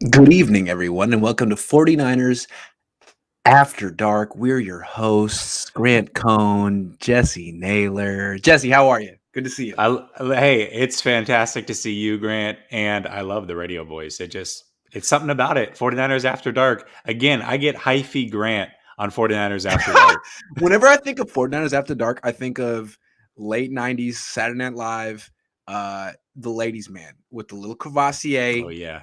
Good evening, everyone, and welcome to 49ers After Dark. We're your hosts, Grant Cohn, Jessie Naylor. Jesse, how are you? Good to see you. Hey, it's fantastic to see you, Grant, and I love the radio voice. It's something about it. 49ers After Dark. Again, I get hyphy Grant on 49ers After Dark. Whenever I think of 49ers After Dark, I think of late 90s Saturday Night Live, The Ladies' Man with the little Cavassier, Oh yeah.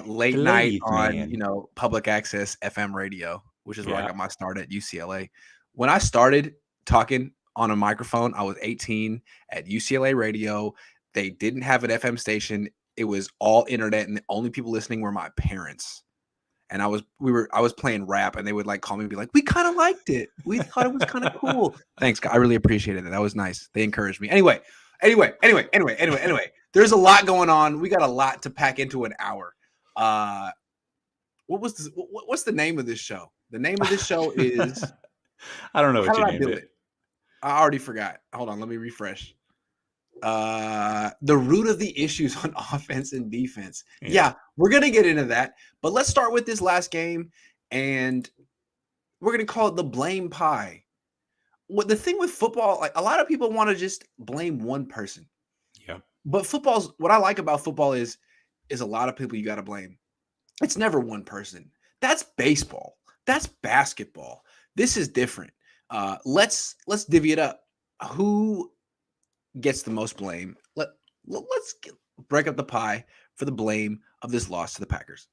late The night ladies, on, man. public access FM radio, which is where I Yeah. got my start at UCLA. When I started talking on a microphone, I was 18 at UCLA radio. They didn't have an FM station. It was all internet, and the only people listening were my parents. And I was playing rap, and they would like call me and be like, "We kind of liked it. We thought it was kind of cool." Thanks, I really appreciated it. That was nice. They encouraged me. Anyway. There's a lot going on. We got a lot to pack into an hour. What's the name of this show? The name of this show is I don't know how what did you I named build it. it? I already forgot. Hold on, let me refresh. The root of the issues on offense and defense. Yeah, we're gonna get into that, but let's start with this last game, and we're gonna call it the blame pie. What the thing with football, like a lot of people want to just blame one person. Yeah. But what I like about football is a lot of people you got to blame. It's never one person. That's baseball. That's basketball. This is different. Let's divvy it up. Who gets the most blame? Let's break up the pie for the blame of this loss to the Packers.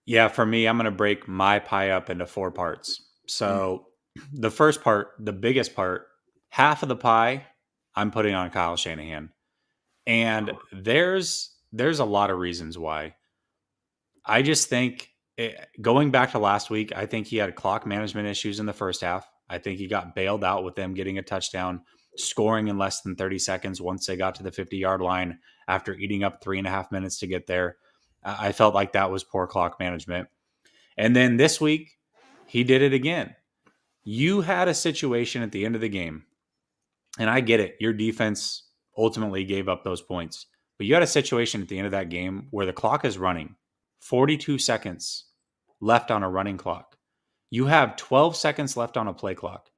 Yeah, for me, I'm going to break my pie up into 4 parts. So, the first part, the biggest part, half of the pie, I'm putting on Kyle Shanahan. And there's a lot of reasons why. I just think going back to last week, I think he had clock management issues in the first half. I think he got bailed out with them getting a touchdown, scoring in less than 30 seconds once they got to the 50-yard line after eating up 3.5 minutes to get there. I felt like that was poor clock management. And then this week, he did it again. You had a situation at the end of the game, and I get it. Your defense ultimately gave up those points. But you had a situation at the end of that game where the clock is running, 42 seconds left on a running clock. You have 12 seconds left on a play clock,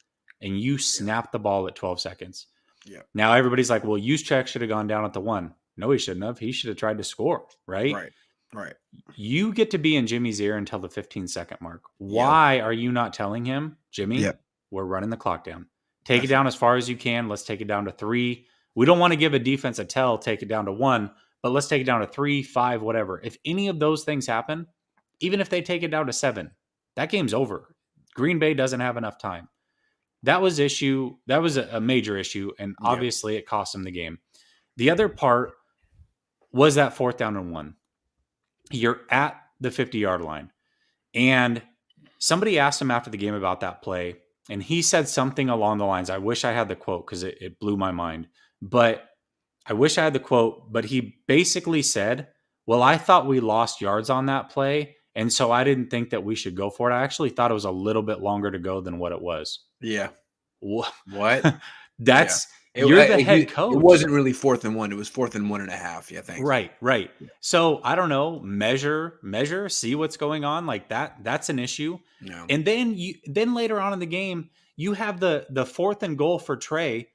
and you snap the ball at 12 seconds. Yeah. Now everybody's like, well, Juszczyk should have gone down at the 1. No, he shouldn't have. He should have tried to score, right? Right. You get to be in Jimmy's ear until the 15-second mark. Why are you not telling him, Jimmy, we're running the clock down? Take it down as far as you can. Let's take it down to 3. We don't want to give a defense a tell, take it down to 1, but let's take it down to 3, 5, whatever. If any of those things happen, even if they take it down to 7, that game's over. Green Bay doesn't have enough time. That was a major issue, and obviously it cost them the game. The other part was that 4th down and 1. You're at the 50-yard line, and somebody asked him after the game about that play, and he said something along the lines, I wish I had the quote because it blew my mind, but I wish I had the quote, but he basically said, well, I thought we lost yards on that play, and so I didn't think that we should go for it. I actually thought it was a little bit longer to go than what it was. Yeah. What? You're the head coach. It wasn't really 4th and 1. It was 4th and 1.5. Yeah, thanks. Right. Yeah. So I don't know. Measure, see what's going on. Like that. That's an issue. No. And then later on in the game, you have the 4th and goal for Trey.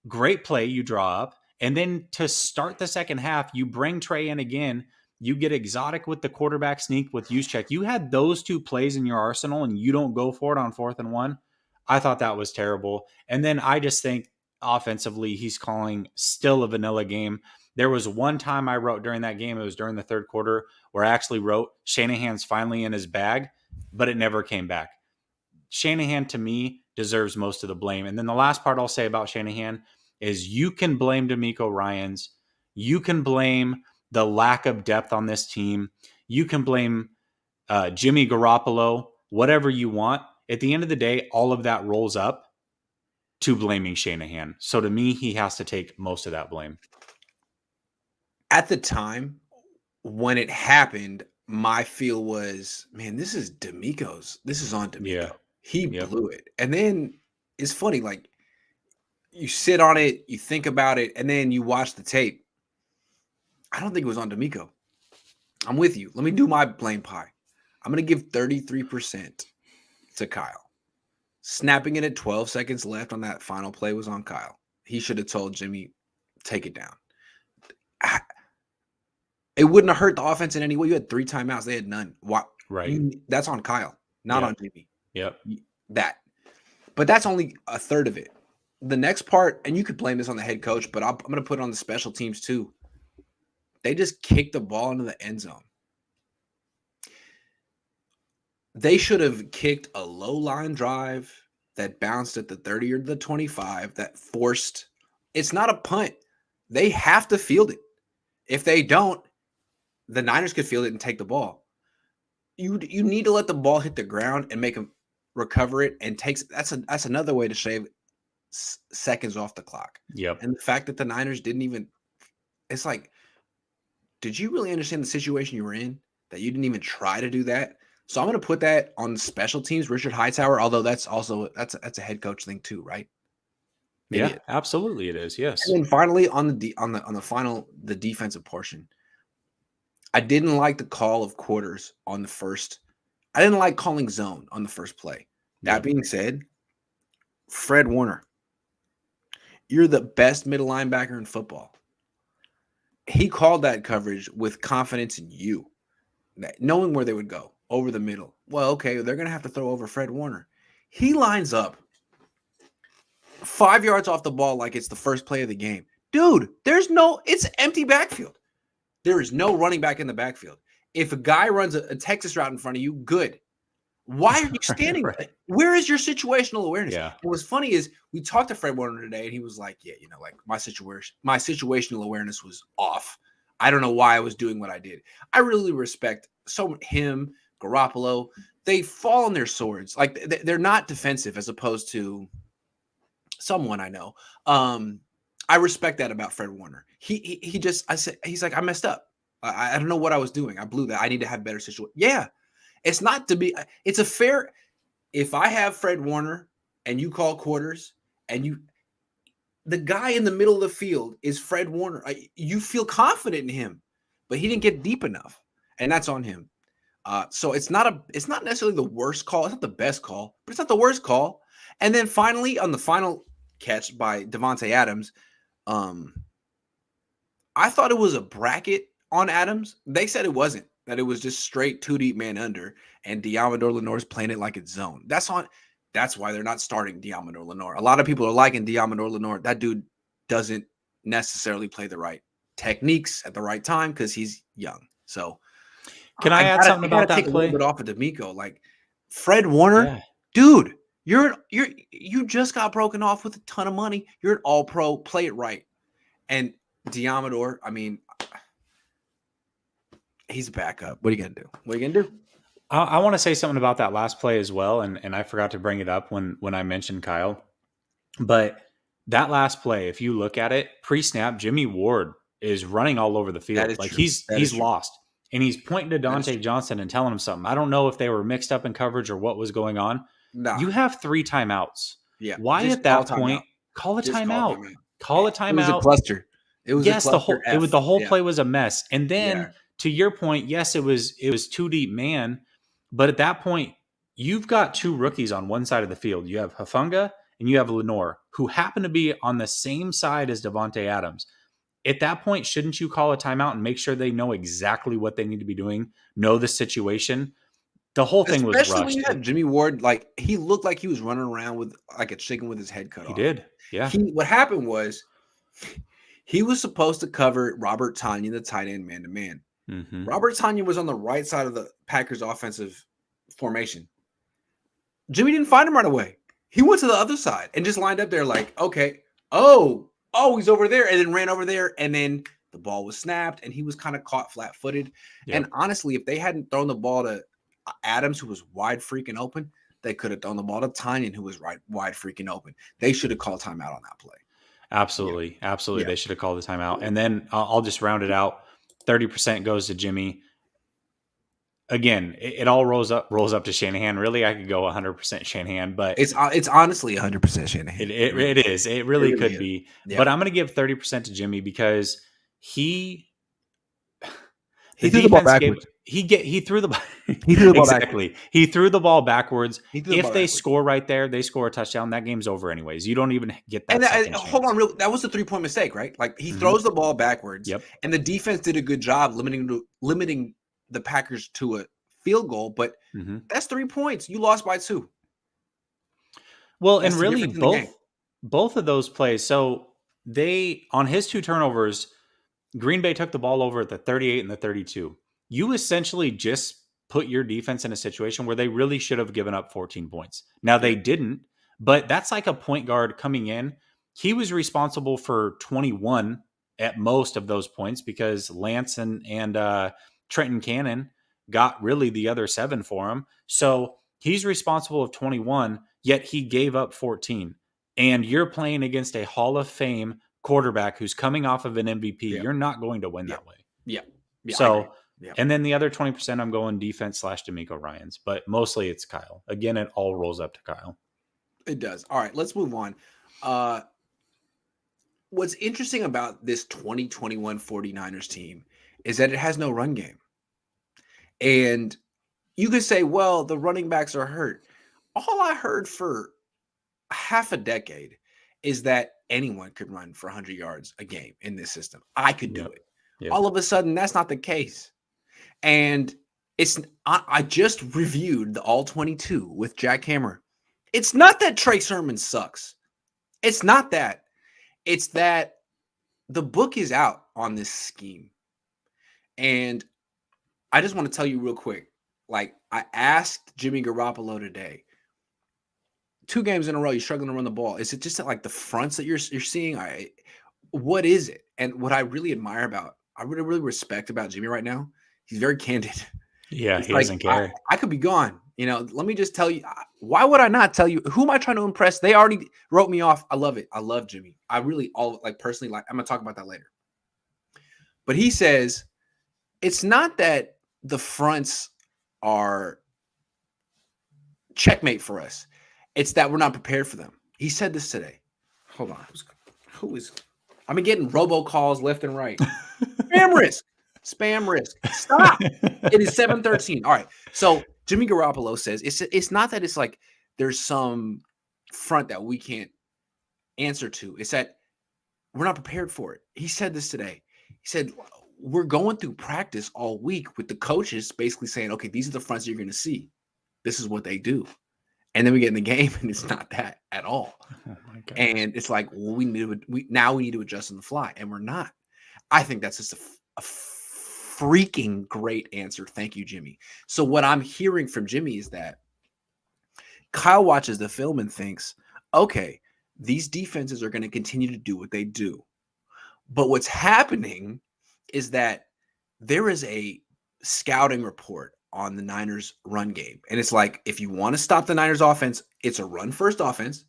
Great play you draw up, and then to start the second half, you bring Trey in again. You get exotic with the quarterback sneak with Juszczyk. You had those 2 plays in your arsenal, and you don't go for it on 4th and 1. I thought that was terrible. And then I just think offensively, he's calling still a vanilla game. There was one time I wrote during that game, it was during the 3rd quarter, where I actually wrote Shanahan's finally in his bag, but it never came back. Shanahan, to me, deserves most of the blame. And then the last part I'll say about Shanahan is you can blame DeMeco Ryans. You can blame the lack of depth on this team. You can blame Jimmy Garoppolo, whatever you want. At the end of the day, all of that rolls up to blaming Shanahan. So to me, he has to take most of that blame. At the time when it happened, my feel was, man, this is DeMeco's. This is on DeMeco. Yeah. He blew it. And then it's funny, like you sit on it, you think about it, and then you watch the tape. I don't think it was on DeMeco. I'm with you. Let me do my blame pie. I'm going to give 33% to Kyle. Snapping it at 12 seconds left on that final play was on Kyle. He should have told Jimmy, take it down. It wouldn't have hurt the offense in any way. You had 3 timeouts. They had none. Why? Right. That's on Kyle, not on Jimmy. Yep. That. But that's only a third of it. The next part, and you could blame this on the head coach, but I'm going to put it on the special teams too. They just kicked the ball into the end zone. They should have kicked a low line drive that bounced at the 30 or the 25 that forced. It's not a punt. They have to field it. If they don't, the Niners could field it and take the ball. You need to let the ball hit the ground and make them recover it and takes. That's another way to shave seconds off the clock. Yep. And the fact that the Niners didn't even. It's like, did you really understand the situation you were in that you didn't even try to do that? So I'm going to put that on special teams, Richard Hightower. Although that's a head coach thing too, right? Maybe yeah, absolutely it is. Yes. And then finally on the defensive portion, I didn't like the call of quarters on the first. I didn't like calling zone on the first play. That being said, Fred Warner, you're the best middle linebacker in football. He called that coverage with confidence in you, knowing where they would go over the middle. Well, okay, they're going to have to throw over Fred Warner. He lines up 5 yards off the ball like it's the first play of the game. Dude, it's empty backfield. There is no running back in the backfield. If a guy runs a Texas route in front of you, good. Why are you standing? Right. Where is your situational awareness? Yeah. And what's funny is we talked to Fred Warner today, and he was like, "Yeah, like my situational awareness was off. I don't know why I was doing what I did." I really respect him, Garoppolo. They fall on their swords. Like they're not defensive as opposed to someone I know. I respect that about Fred Warner. He's like, I messed up. I don't know what I was doing. I blew that. I need to have better situation. Yeah. It's not to be, it's a fair, if I have Fred Warner and you call quarters and the guy in the middle of the field is Fred Warner. You feel confident in him, but he didn't get deep enough, and that's on him. So it's not necessarily the worst call. It's not the best call, but it's not the worst call. And then finally, on the final catch by Davante Adams, I thought it was a bracket on Adams. They said it wasn't, that it was just straight 2 deep man under, and Diamador Lenoir's playing it like it's zone. That's why they're not starting Diamador Lenoir. A lot of people are liking Diamador Lenoir. That dude doesn't necessarily play the right techniques at the right time because he's young. So can I add something about that take play? A little bit off of D'Amico. Like Fred Warner, dude, you just got broken off with a ton of money. You're an all-pro. Play it right. And Diamador, I mean, he's a backup. What are you going to do? What are you going to do? I want to say something about that last play as well, and I forgot to bring it up when I mentioned Kyle. But that last play, if you look at it, pre-snap, Jimmy Ward is running all over the field. Like he's lost. And he's pointing to Dante Johnson and telling him something. I don't know if they were mixed up in coverage or what was going on. No. You have 3 timeouts. Yeah. Why at that point call a timeout? Call a timeout. It was a cluster. It was the whole play was a mess. And then to your point, yes, it was 2 deep man, but at that point, you've got 2 rookies on one side of the field. You have Hufanga and you have Lenoir, who happen to be on the same side as Davante Adams. At that point, shouldn't you call a timeout and make sure they know exactly what they need to be doing, know the situation? The whole thing was rushed. Especially when you have Jimmy Ward, like he looked like he was running around with like a chicken with his head cut off. He did, yeah. What happened was he was supposed to cover Robert Tonyan, the tight end, man-to-man. Mm-hmm. Robert Tonyan was on the right side of the Packers' offensive formation. Jimmy didn't find him right away. He went to the other side and just lined up there like, okay, oh, he's over there, and then ran over there, and then the ball was snapped, and he was kind of caught flat-footed. Yep. And honestly, if they hadn't thrown the ball to Adams, who was wide freaking open, they could have thrown the ball to Tonyan, who was wide freaking open. They should have called timeout on that play. Absolutely. Yeah. Absolutely. Yeah. They should have called the timeout. And then I'll just round it out. 30% goes to Jimmy. Again, it all rolls up to Shanahan. Really, I could go 100% Shanahan, but it's honestly 100% Shanahan. It is. It really could be. Yeah. But I'm going to give 30% to Jimmy because The He threw the ball defense gave backwards. he threw the He threw the ball backwards. exactly. He threw the ball backwards. He threw the If ball they backwards. score right there, they score a touchdown. That game's over anyways. You don't even get that And second hold chance. on, that was a 3-point mistake, right? Like he Mhm. throws the ball backwards, Yep. and the defense did a good job limiting the Packers to a field goal. But Mhm. that's 3 points. You lost by 2. Well, That's and the really difference in the game. both of those plays. So they on his 2 turnovers, Green Bay took the ball over at the 38 and the 32. You essentially just put your defense in a situation where they really should have given up 14 points. Now they didn't, but that's like a point guard coming in. He was responsible for 21 at most of those points because Lance and Trenton Cannon got really the other 7 for him. So he's responsible of 21, yet he gave up 14. And you're playing against a Hall of Fame quarterback who's coming off of an MVP. Yeah. You're not going to win Yeah. that way. Yeah. Yeah. I agree. So, Yeah. and then the other 20%, I'm going defense / D'Amico Ryans, but mostly it's Kyle. Again, it all rolls up to Kyle. It does. All right, let's move on. What's interesting about this 2021 49ers team is that it has no run game. And you could say, well, the running backs are hurt. All I heard for half a decade is that anyone could run for 100 yards a game in this system. I could do it. Yep. All of a sudden, that's not the case. And I just reviewed the All 22 with Jack Hammer. It's not that Trey Sermon sucks. It's not that. It's that the book is out on this scheme. And I just want to tell you real quick. Like, I asked Jimmy Garoppolo today, 2 games in a row, you're struggling to run the ball. Is it just like the fronts that you're seeing? What is it? And what I really admire about, I really respect about Jimmy right now, he's very candid. Yeah, he doesn't care. I could be gone. Let me just tell you. Why would I not tell you? Who am I trying to impress? They already wrote me off. I love it. I love Jimmy. I really personally like. I'm gonna talk about that later. But he says it's not that the fronts are checkmate for us. It's that we're not prepared for them. He said this today. Hold on. Who is? I'm getting robocalls left and right. Spam risk. Stop. It is 7:13. All right. So Jimmy Garoppolo says it's not that it's like there's some front that we can't answer to. It's that we're not prepared for it. He said this today. He said we're going through practice all week with the coaches basically saying, okay, these are the fronts you're going to see. This is what they do. And then we get in the game and it's not that at all. Oh my God. And it's like, well, we need to adjust on the fly, and we're not. I think that's just a freaking great answer. Thank you, Jimmy. So what I'm hearing from Jimmy is that Kyle watches the film and thinks, okay, these defenses are going to continue to do what they do. But what's happening is that there is a scouting report on the Niners run game. And it's like, if you want to stop the Niners offense, it's a run first offense.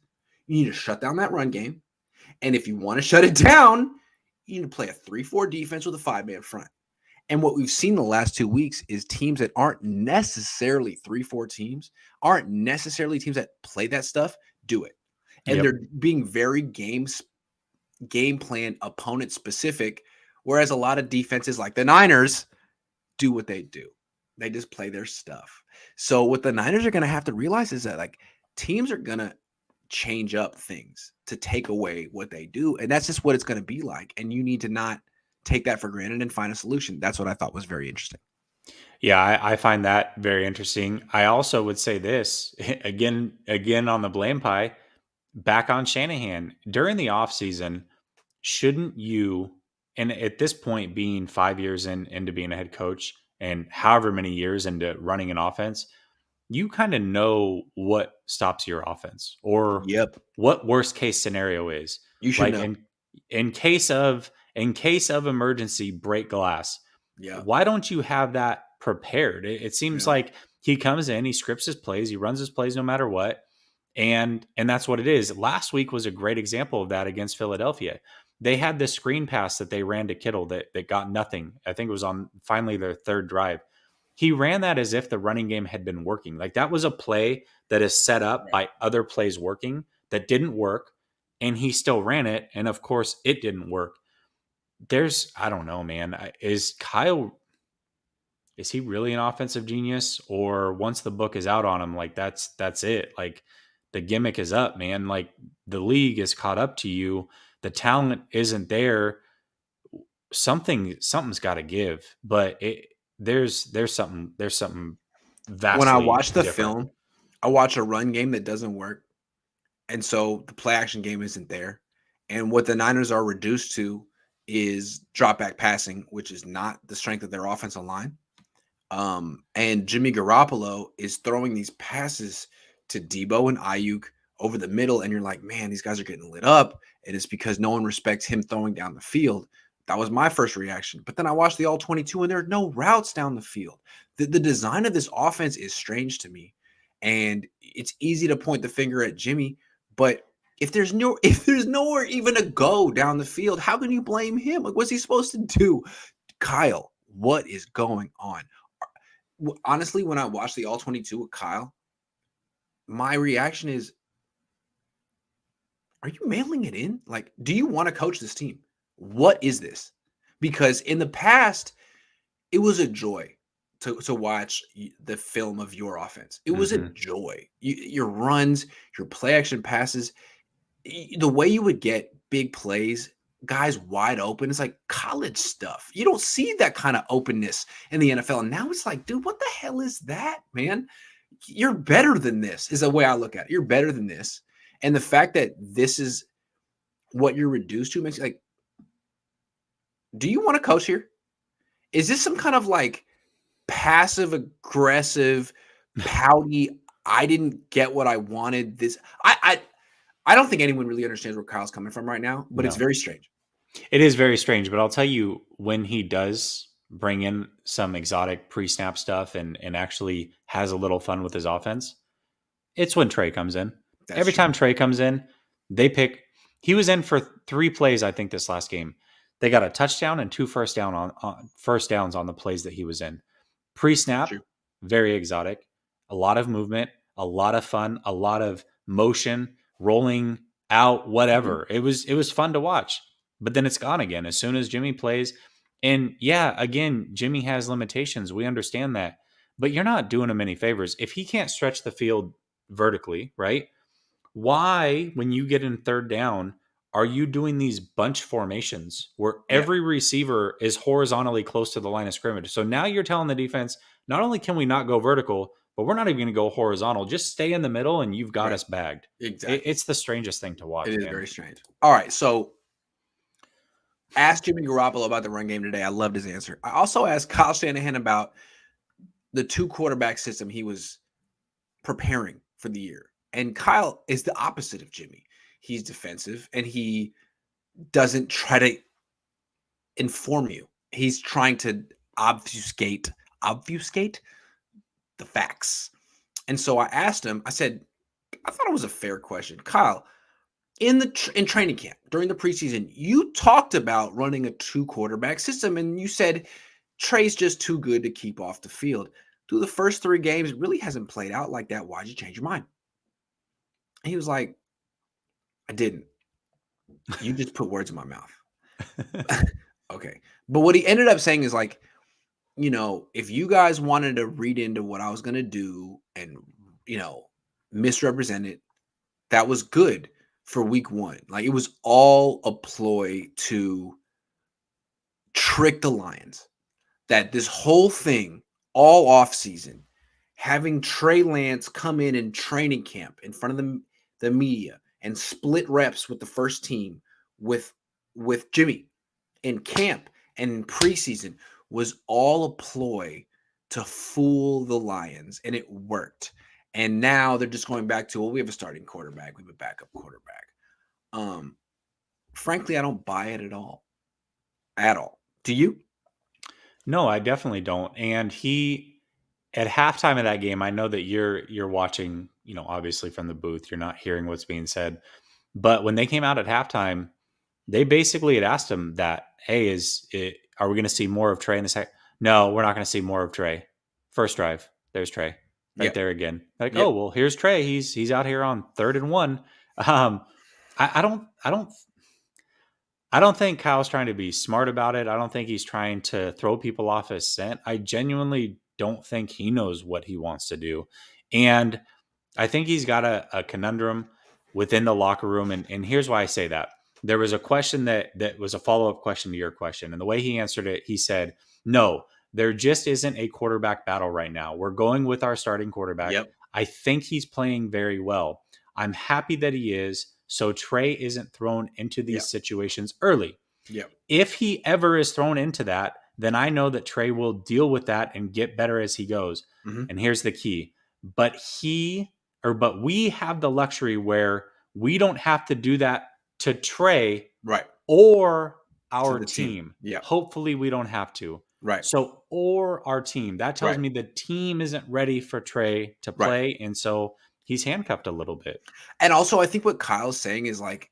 You need to shut down that run game. And if you want to shut it down, you need to play a 3-4 defense with a 5-man front. And what we've seen the last 2 weeks is teams that aren't necessarily 3-4 teams, aren't necessarily teams that play that stuff, do it. And they're being very game plan opponent specific, whereas a lot of defenses like the Niners do what they do. They just play their stuff. So what the Niners are going to have to realize is that like teams are going to change up things to take away what they do. And that's just what it's going to be like. And you need to not take that for granted and find a solution. That's what I thought was very interesting. Yeah, I find that very interesting. I also would say this again on the blame pie, back on Shanahan during the offseason. Shouldn't you, and at this point being 5 years into being a head coach and however many years into running an offense, you kind of know what stops your offense or what worst case scenario is. You should know. In case of emergency, break glass. Yeah. Why don't you have that prepared? It seems like he comes in, he scripts his plays, he runs his plays no matter what. And that's what it is. Last week was a great example of that against Philadelphia. They had this screen pass that they ran to Kittle that got nothing. I think it was on finally their 3rd drive. He ran that as if the running game had been working. Like that was a play that is set up by other plays working that didn't work. And he still ran it. And of course it didn't work. I don't know, man. Is Kyle is he really an offensive genius? Or once the book is out on him, like that's it. Like the gimmick is up, man. Like the league is caught up to you. The talent isn't there. Something's got to give. But there's something When I vastly watch the different. film, I watch a run game that doesn't work. And so the play action game isn't there. And what the Niners are reduced to is drop back passing, which is not the strength of their offensive line. And Jimmy Garoppolo is throwing these passes to Debo and Ayuk over the middle, and you're like, man, these guys are getting lit up. And it's because no one respects him throwing down the field. That was my first reaction. But then I watched the all 22, and there are no routes down the field. The design of this offense is strange to me. And it's easy to point the finger at Jimmy, but if there's nowhere even to go down the field, how can you blame him? Like, what's he supposed to do? Kyle, what is going on? Honestly, when I watched the all 22 with Kyle, my reaction is, are you mailing it in? Like, do you want to coach this team? What is this? Because in the past, it was a joy to watch the film of your offense. It was a joy. Your runs, your play action passes, the way you would get big plays, guys wide open. It's like college stuff. You don't see that kind of openness in the NFL. And now it's like, dude, what the hell is that, man? You're better than this, is the way I look at it. You're better than this. And the fact that this is what you're reduced to makes like, do you want to coach here? Is this some kind of like passive aggressive, pouty, I didn't get what I wanted? I don't think anyone really understands where Kyle's coming from right now, but it's very strange. It is very strange, but I'll tell you, when he does bring in some exotic pre-snap stuff and actually has a little fun with his offense, it's when Trey comes in. Every time Trey comes in, he was in for 3 plays, I think, this last game. They got a touchdown and 2 first downs on the plays that he was in. Pre-snap, very exotic, a lot of movement, a lot of fun, a lot of motion, rolling out, whatever. It was fun to watch. But then it's gone again as soon as Jimmy plays. And yeah, again, Jimmy has limitations. We understand that. But you're not doing him any favors. If he can't stretch the field vertically, right? Why, when you get in third down, are you doing these bunch formations where every receiver is horizontally close to the line of scrimmage? So now you're telling the defense, not only can we not go vertical, but we're not even going to go horizontal. Just stay in the middle and you've got us bagged. Exactly. It's the strangest thing to watch. It is very strange. All right. So asked Jimmy Garoppolo about the run game today. I loved his answer. I also asked Kyle Shanahan about the 2 quarterback system he was preparing for the year. And Kyle is the opposite of Jimmy. He's defensive and he doesn't try to inform you. He's trying to obfuscate the facts. And so I asked him, I said, I thought it was a fair question. Kyle, in training camp during the preseason, you talked about running a 2 quarterback system and you said Trey's just too good to keep off the field. Through the first 3 games, it really hasn't played out like that. Why'd you change your mind? And he was like, I didn't. You just put words in my mouth. Okay. But what he ended up saying is like, you know, if you guys wanted to read into what I was going to do and, you know, misrepresent it, that was good for week 1. Like it was all a ploy to trick the Lions. That this whole thing, all off season, having Trey Lance come in training camp in front of the media and split reps with the first team with Jimmy in camp and in preseason was all a ploy to fool the Lions, and it worked. And now they're just going back to, well, we have a starting quarterback, we have a backup quarterback. Frankly, I don't buy it at all. At all. Do you? No, I definitely don't. And he, at halftime of that game, I know that you're watching, you know, obviously from the booth, you're not hearing what's being said. But when they came out at halftime, they basically had asked him that, hey, are we going to see more of Trey in the second? No, we're not going to see more of Trey. First drive, there's Trey right there again. Like, oh, well, here's Trey. He's out here on 3rd and 1. I don't I don't think Kyle's trying to be smart about it. I don't think he's trying to throw people off his scent. I genuinely don't think he knows what he wants to do. And I think he's got a conundrum within the locker room. And here's why I say that. There was a question that was a follow-up question to your question. And the way he answered it, he said, no, there just isn't a quarterback battle right now. We're going with our starting quarterback. Yep. I think he's playing very well. I'm happy that he is. So Trey isn't thrown into these situations early. Yep. If he ever is thrown into that, then I know that Trey will deal with that and get better as he goes. Mm-hmm. And here's the key. But we have the luxury where we don't have to do that to Trey Right. or our team. Yeah. Hopefully we don't have to. Right. So, or our team. That tells me the team isn't ready for Trey to play. Right. And so he's handcuffed a little bit. And also, I think what Kyle's saying is like,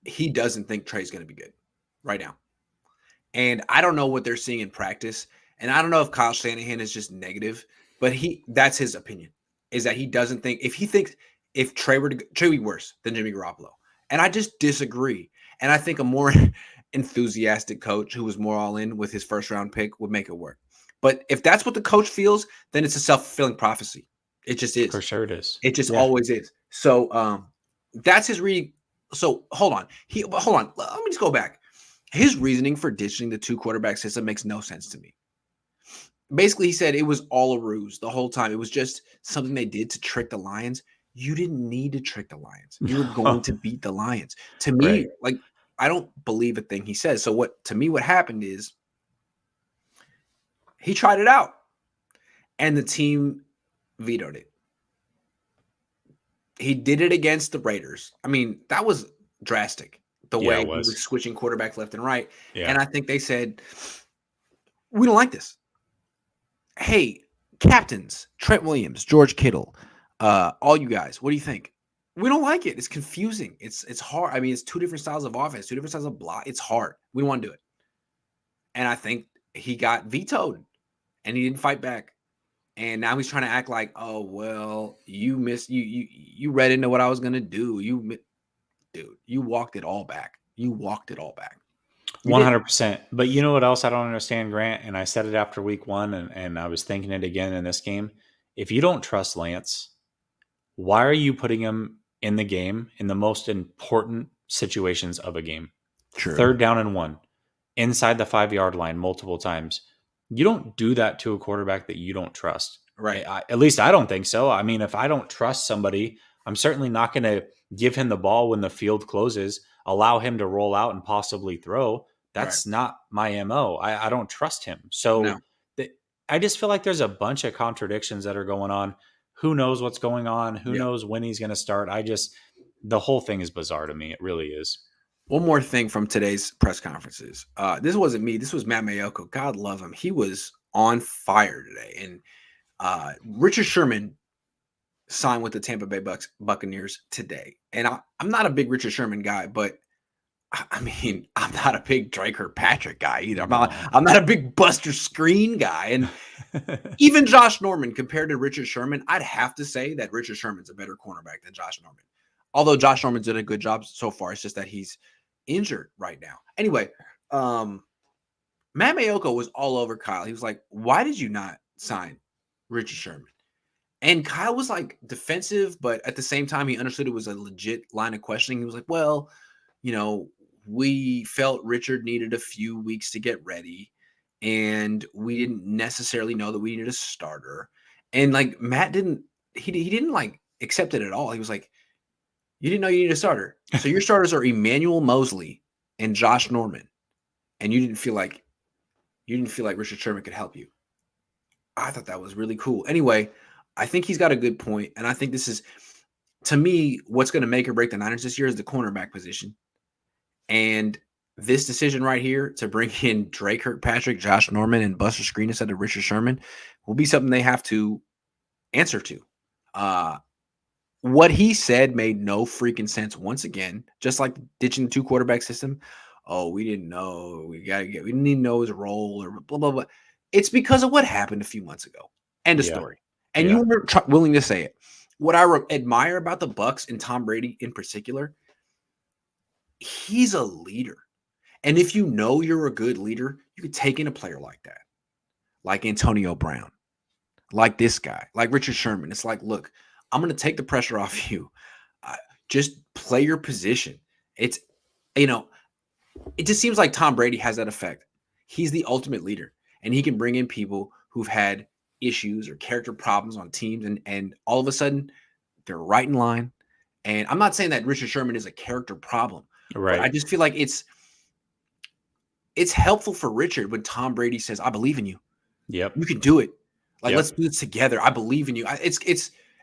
he doesn't think Trey's going to be good right now. And I don't know what they're seeing in practice. And I don't know if Kyle Shanahan is just negative, but that's his opinion, is that he doesn't think, if Trey would be worse than Jimmy Garoppolo. And I just disagree. And I think a more enthusiastic coach who was more all in with his first round pick would make it work. But if that's what the coach feels, then it's a self-fulfilling prophecy. It just is. For sure it is. It just always is. So that's his reading. So hold on. Let me just go back. His reasoning for ditching the 2 quarterback system makes no sense to me. Basically, he said it was all a ruse the whole time. It was just something they did to trick the Lions. You didn't need to trick the Lions. You were going to beat the Lions. To me, I don't believe a thing he says. So what happened is he tried it out and the team vetoed it. He did it against the Raiders. I mean, that was drastic, the way he was switching quarterbacks left and right. Yeah. And I think they said, we don't like this. Hey, captains, Trent Williams, George Kittle, all you guys, what do you think? We don't like it. It's confusing. It's hard. I mean, it's 2 different styles of offense, 2 different styles of block. It's hard. We don't want to do it. And I think he got vetoed and he didn't fight back. And now he's trying to act like, oh, well, you read into what I was going to do. Dude, you walked it all back. 100%. But you know what else I don't understand, Grant? And I said it after week 1, and I was thinking it again in this game. If you don't trust Lance, why are you putting him in the game in the most important situations of a game? True. 3rd down and 1, inside the 5-yard line multiple times. You don't do that to a quarterback that you don't trust. Right. At least I don't think so. I mean, if I don't trust somebody, I'm certainly not going to give him the ball when the field closes, allow him to roll out and possibly throw. That's not my MO. I don't trust him. So I just feel like there's a bunch of contradictions that are going on. Who knows what's going on? Who knows when he's going to start? The whole thing is bizarre to me. It really is. One more thing from today's press conferences. This wasn't me. This was Matt Mayoko. God love him. He was on fire today. And Richard Sherman signed with the Tampa Bay Buccaneers today. And I'm not a big Richard Sherman guy, but I mean, I'm not a big Drake Kirkpatrick guy either. I'm not a big Buster Screen guy. And even Josh Norman compared to Richard Sherman, I'd have to say that Richard Sherman's a better cornerback than Josh Norman. Although Josh Norman's did a good job so far. It's just that he's injured right now. Anyway, Matt Mayoko was all over Kyle. He was like, why did you not sign Richard Sherman? And Kyle was like defensive, but at the same time, he understood it was a legit line of questioning. He was like, well, we felt Richard needed a few weeks to get ready, and we didn't necessarily know that we needed a starter. And like Matt didn't like accept it at all. He was like, you didn't know you needed a starter. So your starters are Emmanuel Mosley and Josh Norman. And you didn't feel like Richard Sherman could help you. I thought that was really cool. Anyway, I think he's got a good point. And I think this is, to me, what's going to make or break the Niners this year is the cornerback position. And this decision right here to bring in Drake Kirkpatrick, Josh Norman, and Buster Screen instead of Richard Sherman will be something they have to answer to. What he said made no freaking sense once again, just like ditching the 2 quarterback system. Oh, we didn't know. We didn't even know his role or blah, blah, blah. It's because of what happened a few months ago. End of story. And you were willing to say it. What I admire about the Bucs and Tom Brady in particular, he's a leader. And if you know you're a good leader, you could take in a player like that, like Antonio Brown, like this guy, like Richard Sherman. It's like, look, I'm going to take the pressure off you. Uh, just play your position. It's, you know, it just seems like Tom Brady has that effect. He's the ultimate leader, and he can bring in people who've had issues or character problems on teams, and all of a sudden they're right in line. And I'm not saying that Richard Sherman is a character problem, but I Right. just feel like it's helpful for Richard when Tom Brady says, "I believe in you. Yep. You can do it. Like, let's Yep. do this together. I believe in you." It's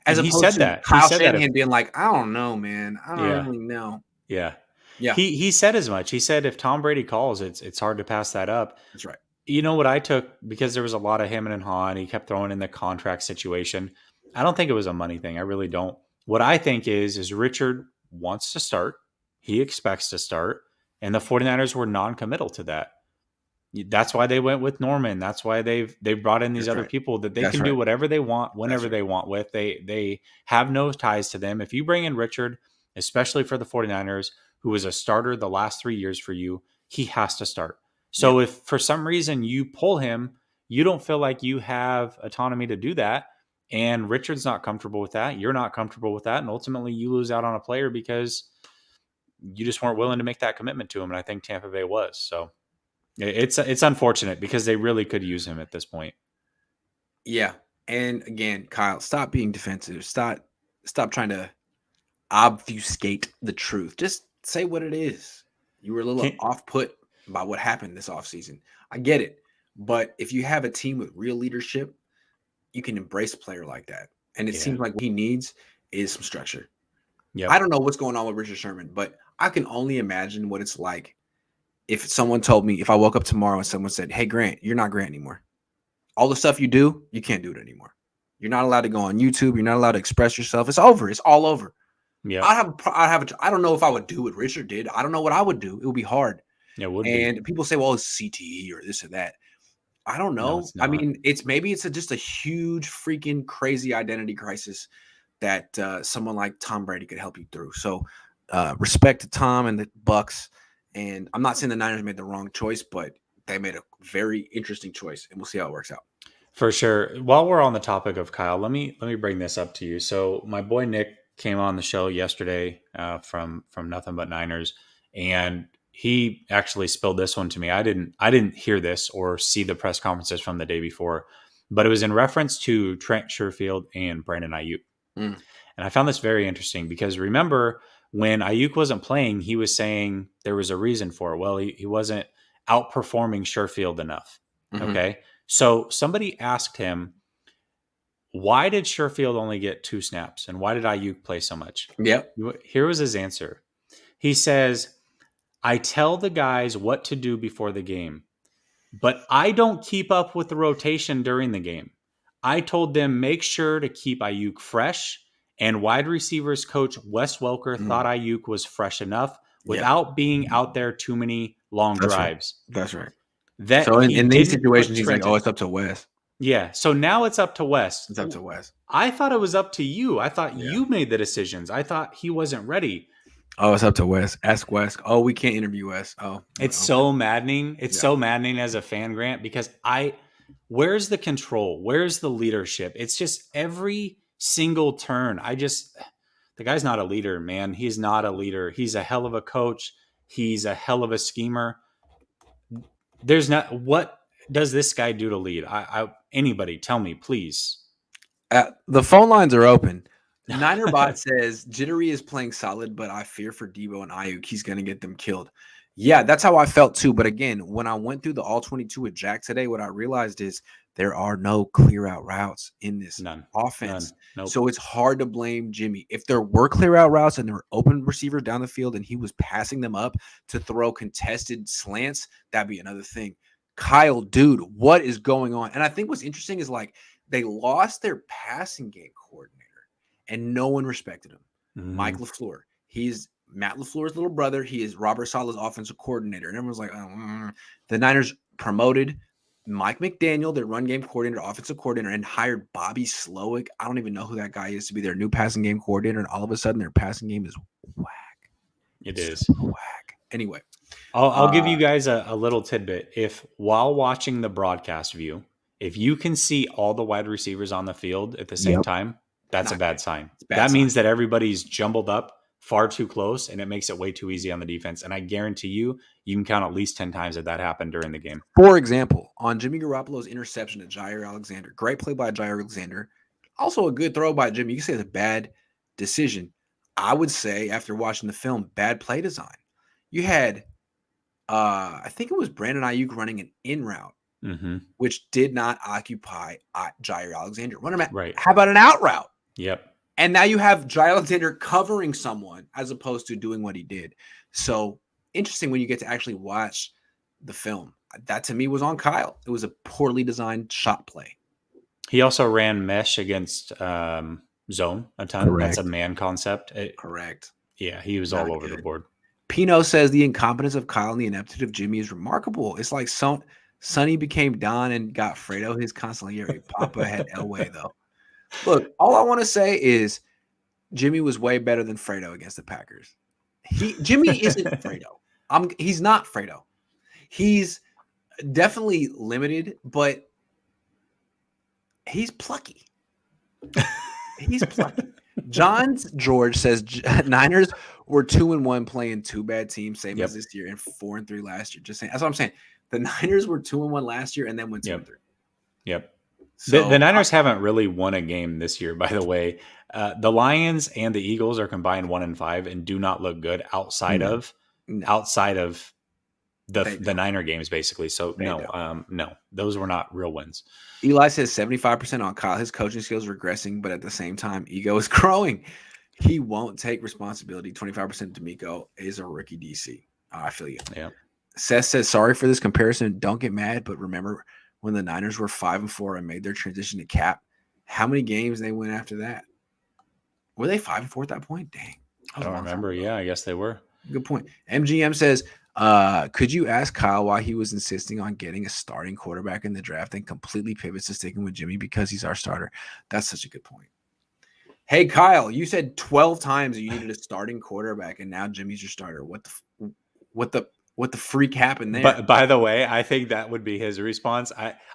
as And he opposed said to that. He Kyle said that. Shanahan being like, "I don't know, man. I don't Yeah. really know." Yeah. Yeah, He said as much. He said if Tom Brady calls, it's hard to pass that up. that's right. You know what I took, because there was a lot of him and Han. He kept throwing in the contract situation. I don't think it was a money thing. I really don't. What I think is Richard wants to start. He expects to start. And the 49ers were non-committal to that. That's why they went with Norman. That's why they've brought in these That's other right. people that they That's can right. do whatever they want, That's whenever right. they want with. They have no ties to them. If you bring in Richard, especially for the 49ers, who was a starter the last 3 years for you, he has to start. Yeah. So if for some reason you pull him, you don't feel like you have autonomy to do that, and Richard's not comfortable with that, you're not comfortable with that, and ultimately you lose out on a player because you just weren't willing to make that commitment to him. And I think Tampa Bay was. So it's unfortunate because they really could use him at this point. Yeah. And again, Kyle, stop being defensive. Stop trying to obfuscate the truth. Just say what it is. You were a little Can, off put by what happened this offseason. I get it. But if you have a team with real leadership, you can embrace a player like that. And it yeah. seems like what he needs is some structure. Yep. I don't know what's going on with Richard Sherman, but I can only imagine what it's like if someone told me, if I woke up tomorrow and someone said, "Hey, Grant, you're not Grant anymore. All the stuff you do, you can't do it anymore. You're not allowed to go on YouTube. You're not allowed to express yourself. It's over. It's all over." Yep. I don't know if I would do what Richard did. I don't know what I would do. It would be hard. It would be. And people say, "Well, it's CTE or this or that." I don't No, know. it's I not. mean, it's just a huge freaking crazy identity crisis that someone like Tom Brady could help you through. So respect to Tom and the Bucks. And I'm not saying the Niners made the wrong choice, but they made a very interesting choice, and we'll see how it works out. For sure. While we're on the topic of Kyle, let me bring this up to you. So my boy Nick came on the show yesterday from Nothing But Niners, and he actually spilled this one to me. I didn't hear this or see the press conferences from the day before, but it was in reference to Trent Sherfield and Brandon Ayuk. Mm. And I found this very interesting because remember when Ayuk wasn't playing, he was saying there was a reason for it. Well, he wasn't outperforming Sherfield enough. Mm-hmm. Okay. So somebody asked him, why did Sherfield only get 2 snaps and why did Ayuk play so much? Yep. Here was his answer. He says, I tell the guys what to do before the game, but I don't keep up with the rotation during the game. I told them make sure to keep Ayuk fresh, and wide receivers coach Wes Welker thought Ayuk was fresh enough Yep. without being out there too many long That's right. drives. That's right. That So he in these didn't put situations, he's like, "Oh, Trenton. it's up to Wes. Yeah. So now it's up to Wes. It's up to Wes." I thought it was up to you. I thought Yeah. you made the decisions. I thought he wasn't ready. Oh, it's up to Wes. Ask Wes. Oh, we can't interview Wes. Oh, It's okay. so maddening. It's Yeah. so maddening as a fan, Grant, because where's the control? Where's the leadership? It's just every single turn. The guy's not a leader, man. He's not a leader. He's a hell of a coach. He's a hell of a schemer. What does this guy do to lead? Anybody tell me, please. The phone lines are open. Ninerbot says Jittery is playing solid, but I fear for Debo and Ayuk. He's going to get them killed. Yeah, that's how I felt too. But again, when I went through the all 22 with Jack today, what I realized is there are no clear out routes in this offense. Nope. So it's hard to blame Jimmy. If there were clear out routes and there were open receivers down the field and he was passing them up to throw contested slants, that'd be another thing. Kyle, dude, what is going on? And I think what's interesting is like they lost their passing game coordinator and no one respected him. Mm-hmm. Mike LaFleur. He's Matt LaFleur's little brother. He is Robert Saleh's offensive coordinator. And everyone's like, oh. The Niners promoted Mike McDaniel, their run game coordinator, offensive coordinator, and hired Bobby Slowick. I don't even know who that guy is to be their new passing game coordinator. And all of a sudden, their passing game is whack. It is whack. Anyway, I'll give you guys a little tidbit. If while watching the broadcast view, if you can see all the wide receivers on the field at the same time, that's a bad sign. That means that everybody's jumbled up far too close, and it makes it way too easy on the defense. And I guarantee you can count at least 10 times that happened during the game. For example, on Jimmy Garoppolo's interception to Jair Alexander, great play by Jair Alexander, also a good throw by Jimmy. You can say it's a bad decision. I would say, after watching the film, bad play design. You had, I think it was Brandon Ayuk running an in route, which did not occupy Jair Alexander. Right. How about an out route? Yep. And now you have Jair Alexander covering someone as opposed to doing what he did. So interesting when you get to actually watch the film. That to me was on Kyle. It was a poorly designed shot play. He also ran mesh against zone a ton. Correct. That's a man concept. Correct. Yeah, he was all over the board. Pino says the incompetence of Kyle and the ineptitude of Jimmy is remarkable. It's like Sonny became Don and got Fredo his consigliere. Papa had Elway, though. Look, all I want to say is Jimmy was way better than Fredo against the Packers. Jimmy isn't Fredo. He's not Fredo. He's definitely limited, but he's plucky. He's plucky. John George says Niners were 2-1 playing two bad teams, same as this year, and 4-3 last year. Just saying. That's what I'm saying. The Niners were 2-1 last year and then went 2-3. Yep. So, the Niners haven't really won a game this year, by the way. The Lions and the Eagles are combined 1-5 and do not look good outside of the Niner games, basically. So no, those were not real wins. Eli says 75% on Kyle. His coaching skills regressing, but at the same time, ego is growing. He won't take responsibility. 25% D'Amico is a rookie DC. I feel you. Yeah. Seth says, sorry for this comparison. Don't get mad, but remember when the Niners were 5-4 and made their transition to Cap, how many games they went after that? Were they 5-4 at that point? Dang. I don't remember. Yeah, I guess they were. Good point. MGM says, could you ask Kyle why he was insisting on getting a starting quarterback in the draft and completely pivots to sticking with Jimmy because he's our starter? That's such a good point. Hey, Kyle, you said 12 times that you needed a starting quarterback, and now Jimmy's your starter. What the freak happened there? But by the way, I think that would be his response.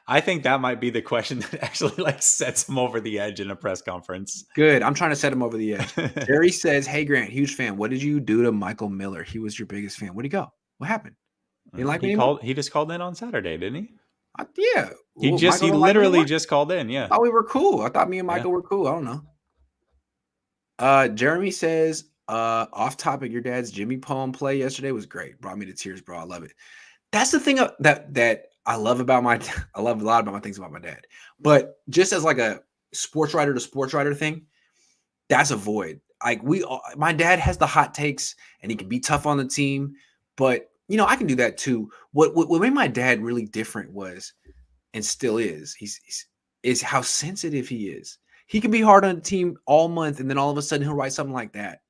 I think that might be the question that actually sets him over the edge in a press conference. Good. I'm trying to set him over the edge. Jerry says, hey, Grant, huge fan. What did you do to Michael Miller? He was your biggest fan. Where'd he go? What happened? He just called in on Saturday, didn't he? Yeah. He literally just called in. Yeah. I thought we were cool. I thought me and Michael were cool. I don't know. Jeremy says, off topic, your dad's Jimmy poem play yesterday was great. Brought me to tears, bro. I love it. That's the thing that I love about I love a lot about my things about my dad. But just as like a sports writer to sports writer thing, that's a void. My dad has the hot takes and he can be tough on the team, but I can do that too. What made my dad really different was, and still is, is how sensitive he is. He can be hard on the team all month, and then all of a sudden he'll write something like that.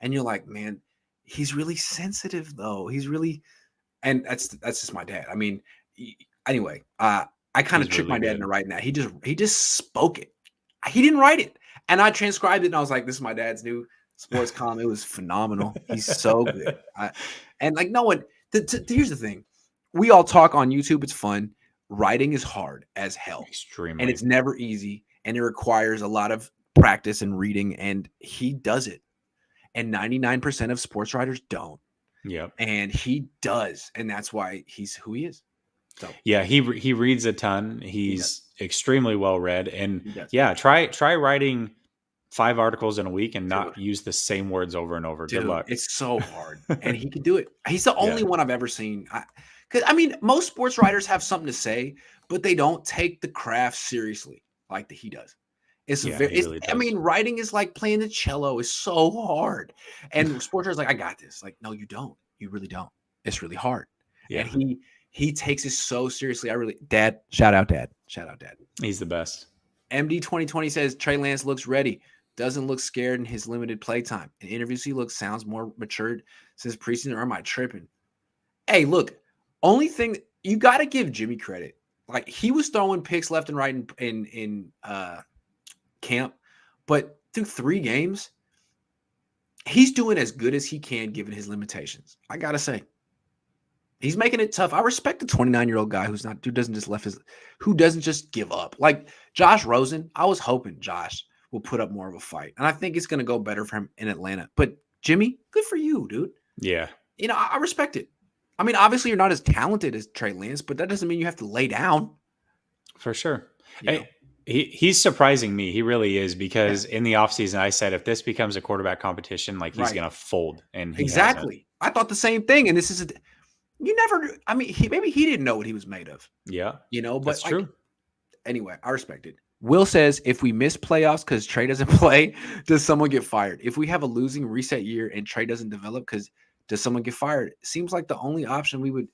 And you're like, man, he's really sensitive though. He's really, and that's just my dad. I mean, anyway, I kind of tricked my dad into writing that. He just spoke it. He didn't write it. And I transcribed it and I was like, this is my dad's new sports column. It was phenomenal. He's so good. No one, here's the thing. We all talk on YouTube. It's fun. Writing is hard as hell. Extremely. And it's never easy. And it requires a lot of practice and reading. And he does it. And 99% of sports writers don't. Yep. And he does. And that's why he's who he is. So yeah, he reads a ton. He's extremely well read. And try writing 5 articles in a week and not use the same words over and over. Dude, good luck. It's so hard. And he can do it. He's the only one I've ever seen. Most sports writers have something to say, but they don't take the craft seriously like he does. Writing is like playing the cello. It's so hard. And sports writers I got this. No, you don't. You really don't. It's really hard. Yeah. And he takes it so seriously. Dad, shout out Dad. He's the best. MD 2020 says Trey Lance looks ready. Doesn't look scared in his limited play time. In interviews, sounds more matured since preseason. Or am I tripping? Hey, look, only thing you got to give Jimmy credit. He was throwing picks left and right in camp, but through 3 games, he's doing as good as he can given his limitations. I gotta say, he's making it tough. I respect the 29-year-old guy who doesn't just give up. Like Josh Rosen, I was hoping Josh will put up more of a fight, and I think it's going to go better for him in Atlanta. But Jimmy, good for you, dude. Yeah. I respect it. I mean, obviously, you're not as talented as Trey Lance, but that doesn't mean you have to lay down. For sure. Hey, he's surprising me. He really is, because in the offseason, I said if this becomes a quarterback competition, like he's going to fold. And exactly. I thought the same thing. And this is you never. I mean, maybe he didn't know what he was made of. Yeah, but that's true. Anyway, I respect it. Will says, if we miss playoffs because Trey doesn't play, does someone get fired? If we have a losing reset year and Trey doesn't develop, does someone get fired? Seems like the only option we would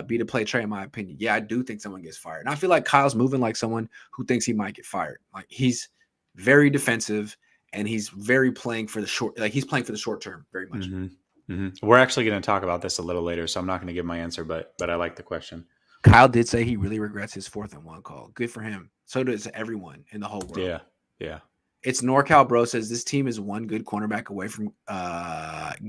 be to play Trey, in my opinion. Yeah, I do think someone gets fired. And I feel like Kyle's moving like someone who thinks he might get fired. Like, he's very defensive and he's very playing for the short. Like, he's playing for the short term very much. Mm-hmm. Mm-hmm. We're actually going to talk about this a little later, so I'm not going to give my answer, but I like the question. Kyle did say he really regrets his 4th and 1 call. Good for him. So does everyone in the whole world. Yeah. It's NorCal Bro says this team is one good cornerback away from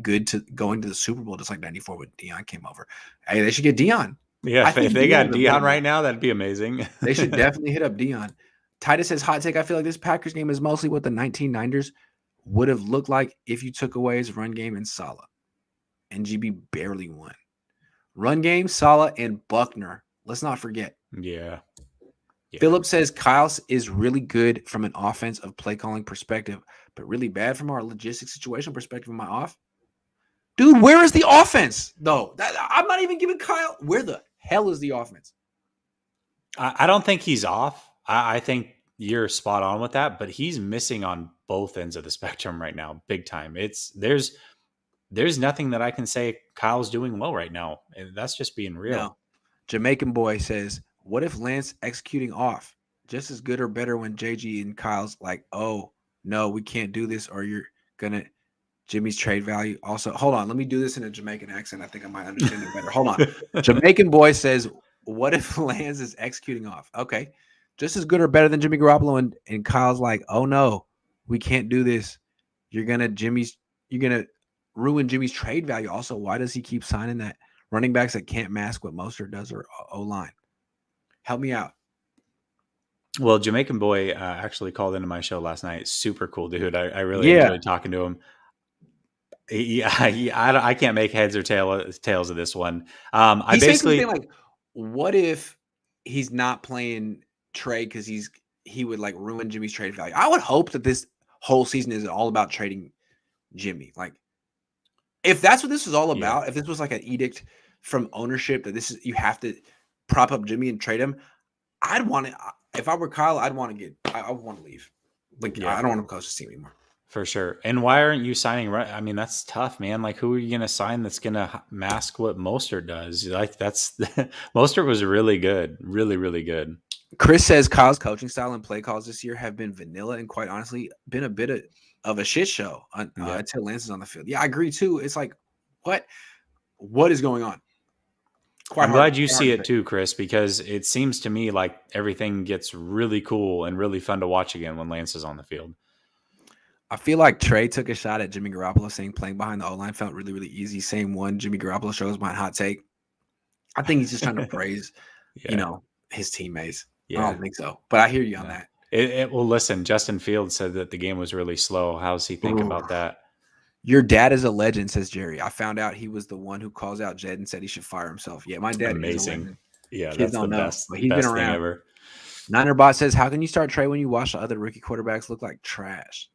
good to going to the Super Bowl, just like 94 when Deion came over. Hey, they should get Deion. Yeah, if they got Deion right now, that'd be amazing. They should definitely hit up Deion. Titus says, hot take, I feel like this Packers game is mostly what the 1990s would have looked like if you took away his run game and Salah. NGB barely won. Run game, Salah, and Buckner. Let's not forget. Yeah. Philip says Kyle is really good from an offensive play calling perspective, but really bad from our logistics situation perspective. Am I off? Dude, where is the offense, though? I'm not even giving Kyle. Where the hell is the offense? I don't think he's off. I think you're spot on with that, but he's missing on both ends of the spectrum right now, big time. There's nothing that I can say Kyle's doing well right now. And that's just being real. No. Jamaican Boy says, what if Lance executing off just as good or better when JG and Kyle's like, oh, no, we can't do this, or you're going to Jimmy's trade value. Also, hold on. Let me do this in a Jamaican accent. I think I might understand it better. Hold on. Jamaican Boy says, what if Lance is executing off? Okay. Just as good or better than Jimmy Garoppolo, and Kyle's like, oh, no, we can't do this. You're going to ruin Jimmy's trade value. Also, why does he keep signing that running backs that can't mask what Mostert does, or O-line? Help me out. Well, Jamaican Boy actually called into my show last night. Super cool dude. I really enjoyed talking to him. I can't make heads or tails of this one. I basically something like, what if he's not playing Trey because he would like ruin Jimmy's trade value? I would hope that this whole season is all about trading Jimmy. Like, if that's what this is all about, if this was like an edict from ownership that you have to prop up Jimmy and trade him, I'd want to. If I were Kyle, I'd want to I would want to leave. Like, I don't want to coach this team anymore. For sure. And why aren't you signing? I mean, that's tough, man. Like, who are you going to sign that's going to mask what Mostert does? Like, Mostert was really good. Really, really good. Chris says Kyle's coaching style and play calls this year have been vanilla and, quite honestly, been a bit of a shit show until Lance is on the field. Yeah, I agree too. It's like, what is going on? I'm glad you see it too, Chris, because it seems to me like everything gets really cool and really fun to watch again when Lance is on the field. I feel like Trey took a shot at Jimmy Garoppolo, saying playing behind the O-line felt really, really easy. Same one Jimmy Garoppolo shows my hot take. I think he's just trying to praise, his teammates. Yeah. I don't think so, but I hear you on that. Well, listen, Justin Fields said that the game was really slow. How does he think about that? Your dad is a legend, says Jerry. I found out he was the one who calls out Jed and said he should fire himself. Yeah, my dad is amazing. Yeah, kids don't know, but he's been around. Ever. Ninerbot says, how can you start Trey when you watch the other rookie quarterbacks look like trash?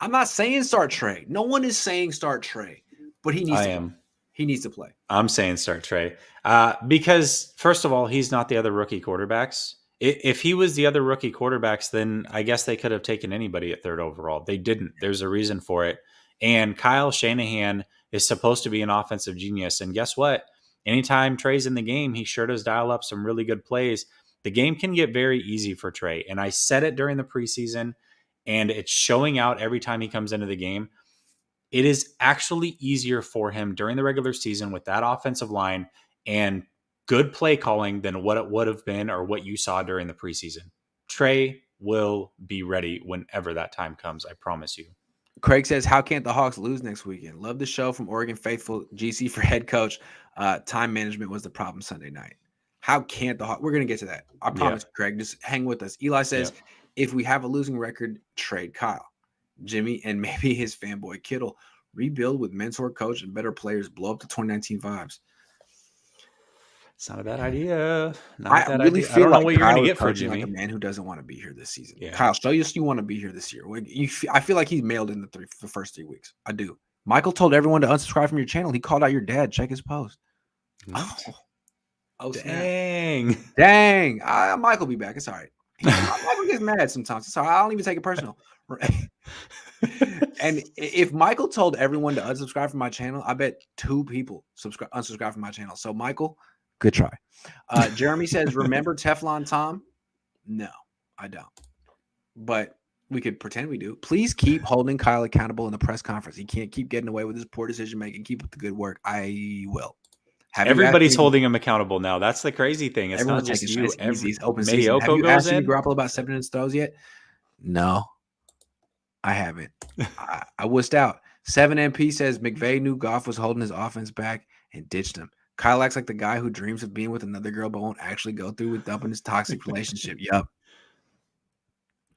I'm not saying start Trey. No one is saying start Trey, but he needs to play. I'm saying start Trey because, first of all, he's not the other rookie quarterbacks. If he was the other rookie quarterbacks, then I guess they could have taken anybody at 3rd overall. They didn't. There's a reason for it. And Kyle Shanahan is supposed to be an offensive genius. And guess what? Anytime Trey's in the game, he sure does dial up some really good plays. The game can get very easy for Trey. And I said it during the preseason, and it's showing out every time he comes into the game. It is actually easier for him during the regular season with that offensive line and good play calling than what it would have been or what you saw during the preseason. Trey will be ready whenever that time comes. I promise you. Craig says, how can't the Hawks lose next weekend? Love the show from Oregon faithful. GC for head coach. Time management was the problem Sunday night. How can't the Hawks? We're going to get to that. I promise, Craig. Just hang with us. Eli says, if we have a losing record, trade Kyle, Jimmy, and maybe his fanboy Kittle. Rebuild with mentor, coach, and better players. Blow up the 2019 vibes. It's not a bad idea. I really feel I don't know what you're going to get for Jimmy. Like a man who doesn't want to be here this season. Yeah. Kyle, show us you want to be here this year. I feel like he's mailed in the first 3 weeks. I do. Michael told everyone to unsubscribe from your channel. He called out your dad. Check his post. Oh, dang. Dang. Michael be back. It's all right. Michael gets mad sometimes. It's all right. I don't even take it personal. And if Michael told everyone to unsubscribe from my channel, I bet 2 people unsubscribe from my channel. So, Michael, good try. Jeremy says, remember Teflon Tom? No, I don't. But we could pretend we do. Please keep holding Kyle accountable in the press conference. He can't keep getting away with his poor decision making. Keep up the good work. I will. Everybody's holding him accountable now. That's the crazy thing. It's not just you. Open season. Have you asked Jimmy Garoppolo about 7 inch throws yet? No, I haven't. I wussed out. 7MP says McVay knew Goff was holding his offense back and ditched him. Kyle acts like the guy who dreams of being with another girl but won't actually go through with dumping his toxic relationship. Yup.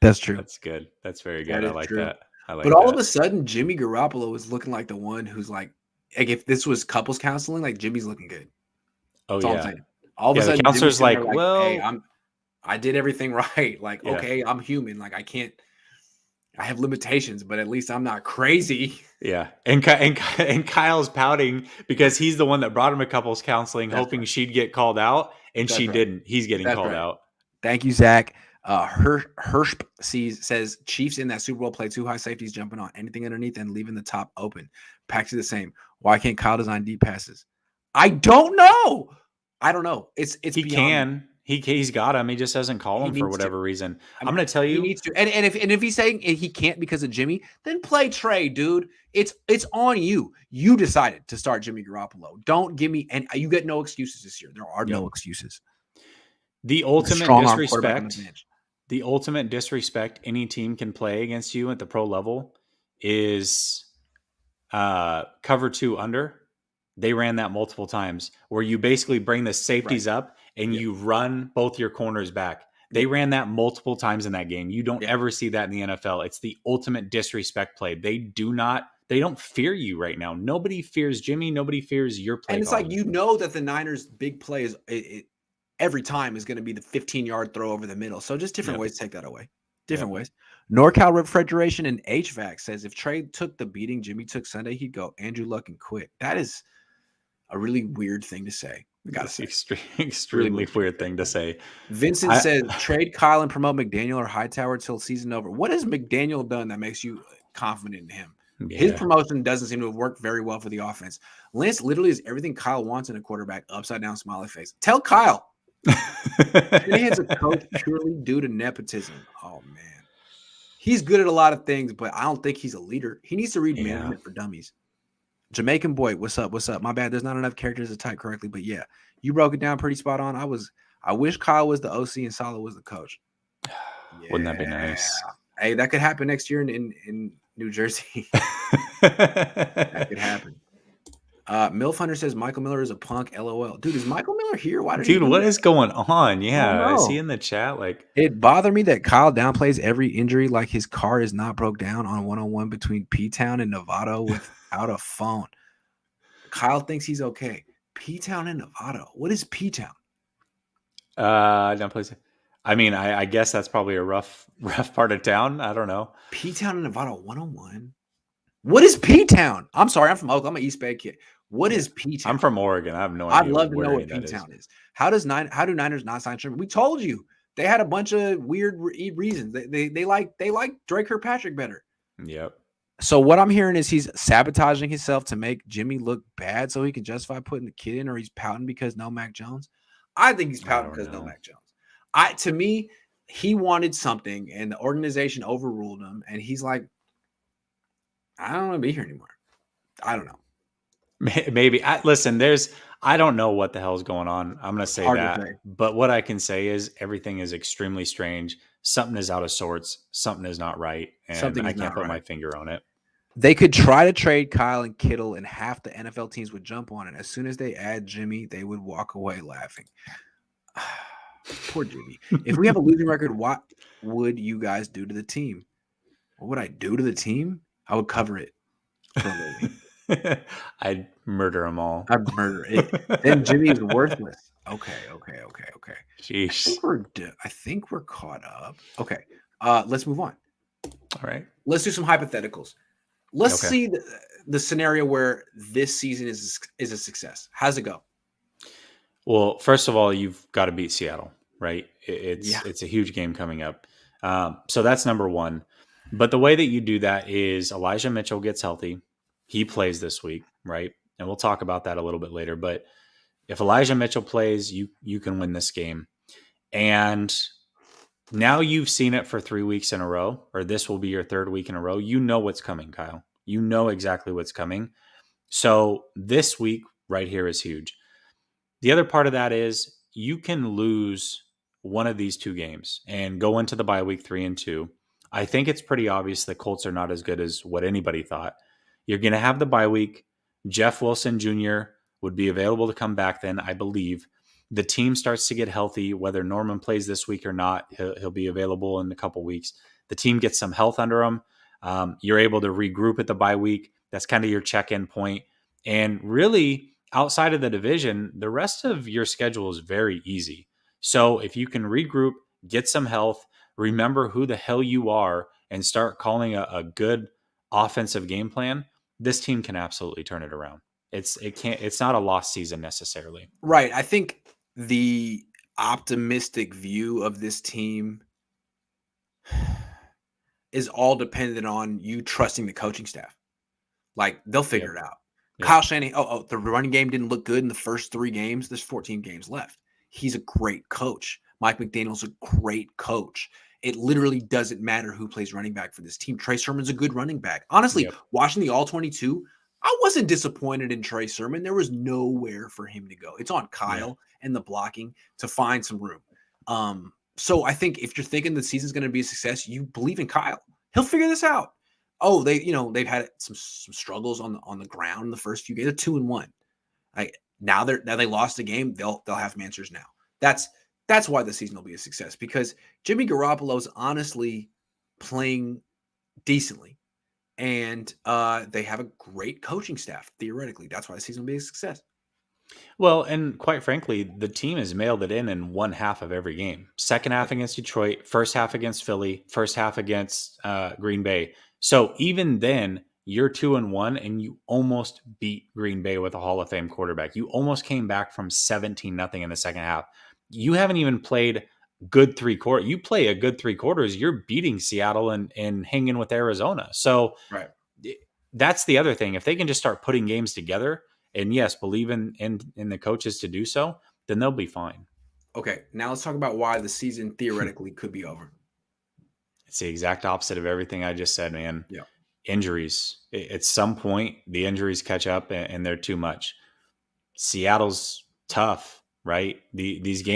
That's true. That's good. That's very good. I like that. But all of a sudden, Jimmy Garoppolo is looking like the one who's like if this was couples counseling, like Jimmy's looking good. Oh, that's all I'm saying. All of a sudden, the counselor's like, well, hey, I did everything right. Like, okay, I'm human. Like, I have limitations, but at least I'm not crazy. Yeah. And Kyle's pouting because he's the one that brought him to couples counseling, hoping she'd get called out, and she didn't. He's getting called out. Thank you, Zach. Hirsch says Chiefs in that Super Bowl play 2 high safeties jumping on anything underneath and leaving the top open. Paxi the same. Why can't Kyle design deep passes? I don't know. It's he can. He's got him. He just doesn't call him for whatever reason. I'm going to tell you. He needs to. And if he's saying he can't because of Jimmy, then play Trey, dude. It's on you. You decided to start Jimmy Garoppolo. Don't give me – and you get no excuses this year. There are no excuses. The ultimate disrespect any team can play against you at the pro level is cover 2 under. They ran that multiple times where you basically bring the safeties up and you run both your corners back. They ran that multiple times in that game. You don't ever see that in the NFL. It's the ultimate disrespect play. They don't fear you right now. Nobody fears Jimmy. Nobody fears your play. And it's like, that the Niners' big play is every time is going to be the 15-yard throw over the middle. So just different ways to take that away. Different ways. NorCal Refrigeration and HVAC says if Trey took the beating Jimmy took Sunday, he'd go Andrew Luck and quit. That is a really weird thing to say. That's extremely weird thing to say. Vincent says trade Kyle and promote McDaniel or Hightower till season over. What has McDaniel done that makes you confident in him? Yeah. His promotion doesn't seem to have worked very well for the offense. Lance literally is everything Kyle wants in a quarterback, upside down smiley face. Tell Kyle. Shanahan's a coach purely due to nepotism. Oh, man. He's good at a lot of things, but I don't think he's a leader. He needs to read Management for Dummies. Jamaican boy, what's up? What's up? My bad. There's not enough characters to type correctly, but yeah, you broke it down pretty spot on. I wish Kyle was the OC and Saleh was the coach. Wouldn't that be nice? Hey, that could happen next year in New Jersey. That could happen. Milf Hunter says Michael Miller is a punk. LOL. Dude, is Michael Miller here? What is going on? Yeah, is he in the chat? Like, it bothered me that Kyle downplays every injury like his car is not broke down on 101 between P-Town and Novato without a phone. Kyle thinks he's okay. P-Town and Novato. What is P-Town? Downplays it. I mean, I guess that's probably a rough part of town. I don't know. P-Town and Novato 101. What is P-Town? I'm sorry, I'm from Oakland. I'm an East Bay kid. What is P-Town? I'm from Oregon. I have no idea. I'd love to know what P-Town is. How do Niners not sign Sherman? We told you they had a bunch of weird reasons. They like Drake Kirkpatrick better. Yep. So what I'm hearing is he's sabotaging himself to make Jimmy look bad so he can justify putting the kid in, or he's pouting because no Mac Jones. I think he's pouting because no Mac Jones. To me, he wanted something and the organization overruled him, and he's like, I don't want to be here anymore. I don't know. Maybe. Listen, I don't know what the hell is going on. I'm going to say that. But what I can say is everything is extremely strange. Something is out of sorts. Something is not right. And I can't put my finger on it. They could try to trade Kyle and Kittle, and half the NFL teams would jump on it. As soon as they add Jimmy, they would walk away laughing. Poor Jimmy. If we have a losing record, what would you guys do to the team? What would I do to the team? I would cover it for a living. I'd murder them all. I'd murder it. Then Jimmy is worthless. Okay. Sheesh. I think we're caught up. Okay. Let's move on. All right. Let's do some hypotheticals. Let's Okay. see the scenario where this season is a success. How's it go? Well, first of all, you've got to beat Seattle, right? Yeah. It's a huge game coming up. So that's number one. But the way that you do that is Elijah Mitchell gets healthy. He plays this week, right? And we'll talk about that a little bit later. But if Elijah Mitchell plays, you can win this game. And now you've seen it for 3 weeks in a row, or this will be your third week in a row. You know what's coming, Kyle. You know exactly what's coming. So this week right here is huge. The other part of that is you can lose one of these two games and go into the bye week 3-2. I think it's pretty obvious the Colts are not as good as what anybody thought. You're going to have the bye week. Jeff Wilson Jr. would be available to come back then, I believe. The team starts to get healthy, whether Norman plays this week or not. He'll be available in a couple weeks. The team gets some health under him. You're able to regroup at the bye week. That's kind of your check-in point. And really, outside of the division, the rest of your schedule is very easy. So if you can regroup, get some health, remember who the hell you are, and start calling a good offensive game plan, this team can absolutely turn it around. It's not a lost season necessarily. Right. I think the optimistic view of this team is all dependent on you trusting the coaching staff. Like, they'll figure it out. Yep. Kyle Shanahan, the running game didn't look good in the first 3 games. There's 14 games left. He's a great coach. Mike McDaniel's a great coach. It literally doesn't matter who plays running back for this team. Trey Sermon's a good running back. Honestly, watching the All-22, I wasn't disappointed in Trey Sermon. There was nowhere for him to go. It's on Kyle and the blocking to find some room. So I think if you're thinking the season's going to be a success, you believe in Kyle. He'll figure this out. Oh, they've had some struggles on the ground in the first few games. They're 2-1. Now they lost the game. They'll have some answers now. That's why the season will be a success, because Jimmy Garoppolo's honestly playing decently, and they have a great coaching staff. Theoretically, that's why the season will be a success. Well, and quite frankly, the team has mailed it in one half of every game. Second half against Detroit, first half against Philly, first half against Green Bay. So even then, you're 2-1, and you almost beat Green Bay with a Hall of Fame quarterback. You almost came back from 17-0 in the second half. You haven't even played good 3 quarters. You play a good 3 quarters, you're beating Seattle and hanging with Arizona. So that's the other thing. If they can just start putting games together, and yes, believe in the coaches to do so, then they'll be fine. Okay, now let's talk about why the season theoretically could be over. It's the exact opposite of everything I just said, man. Yeah. Injuries. At some point, the injuries catch up and they're too much. Seattle's tough, right? These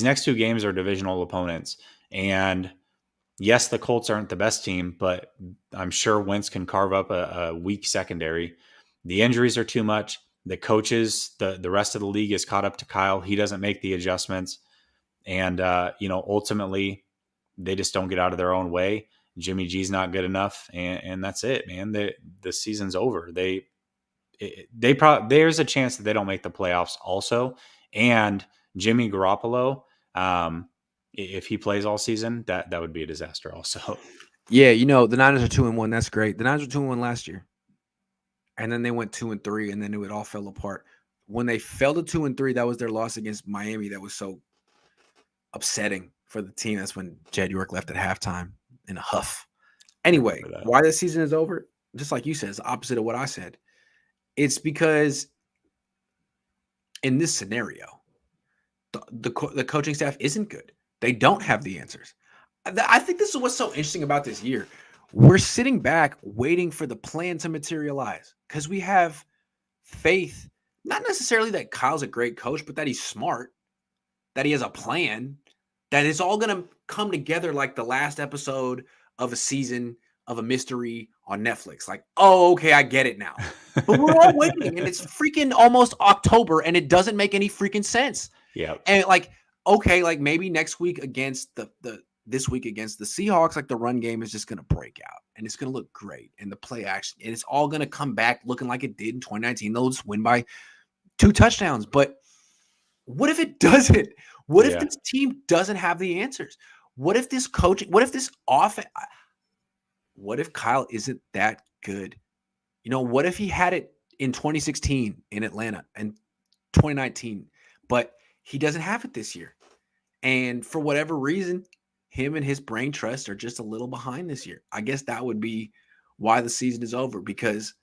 next 2 games are divisional opponents. And yes, the Colts aren't the best team, but I'm sure Wentz can carve up a weak secondary. The injuries are too much. The coaches, the rest of the league is caught up to Kyle. He doesn't make the adjustments. And, ultimately, they just don't get out of their own way. Jimmy G's not good enough, and that's it, man. The season's over. There's a chance that they don't make the playoffs also. And Jimmy Garoppolo, if he plays all season, that would be a disaster also. Yeah, the Niners are 2-1. That's great. The Niners were 2-1 last year. And then they went 2-3, and then it all fell apart. When they fell to 2-3, that was their loss against Miami. That was so upsetting for the team. That's when Jed York left at halftime in a huff. Anyway, why the season is over, just like you said, it's the opposite of what I said. It's because in this scenario, the coaching staff isn't good. They don't have the answers. I think this is what's so interesting about this year. We're sitting back waiting for the plan to materialize because we have faith, not necessarily that Kyle's a great coach, but that he's smart, that he has a plan, that it's all going to come together like the last episode of a season of a mystery on Netflix. Like, oh, okay, I get it now. But we're all waiting, and it's freaking almost October, and it doesn't make any freaking sense. Yeah. And like, okay, like maybe next week against this week against the Seahawks, like the run game is just gonna break out and it's gonna look great. And the play action, and it's all gonna come back looking like it did in 2019. They'll just win by 2 touchdowns. But what if it doesn't? What if this team doesn't have the answers? What if this coaching, what if this offense, what if Kyle isn't that good? You know, what if he had it in 2016 in Atlanta and 2019, but he doesn't have it this year? And for whatever reason, him and his brain trust are just a little behind this year. I guess that would be why the season is over, because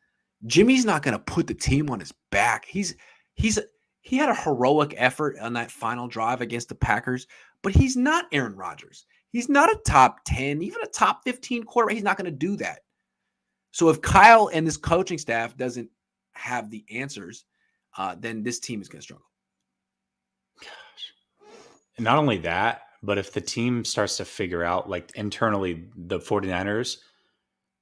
Jimmy's not going to put the team on his back. He had a heroic effort on that final drive against the Packers, but he's not Aaron Rodgers. He's not a top 10, even a top 15 quarterback. He's not going to do that. So if Kyle and this coaching staff doesn't have the answers, then this team is going to struggle. Gosh. And not only that, but if the team starts to figure out, like internally, the 49ers,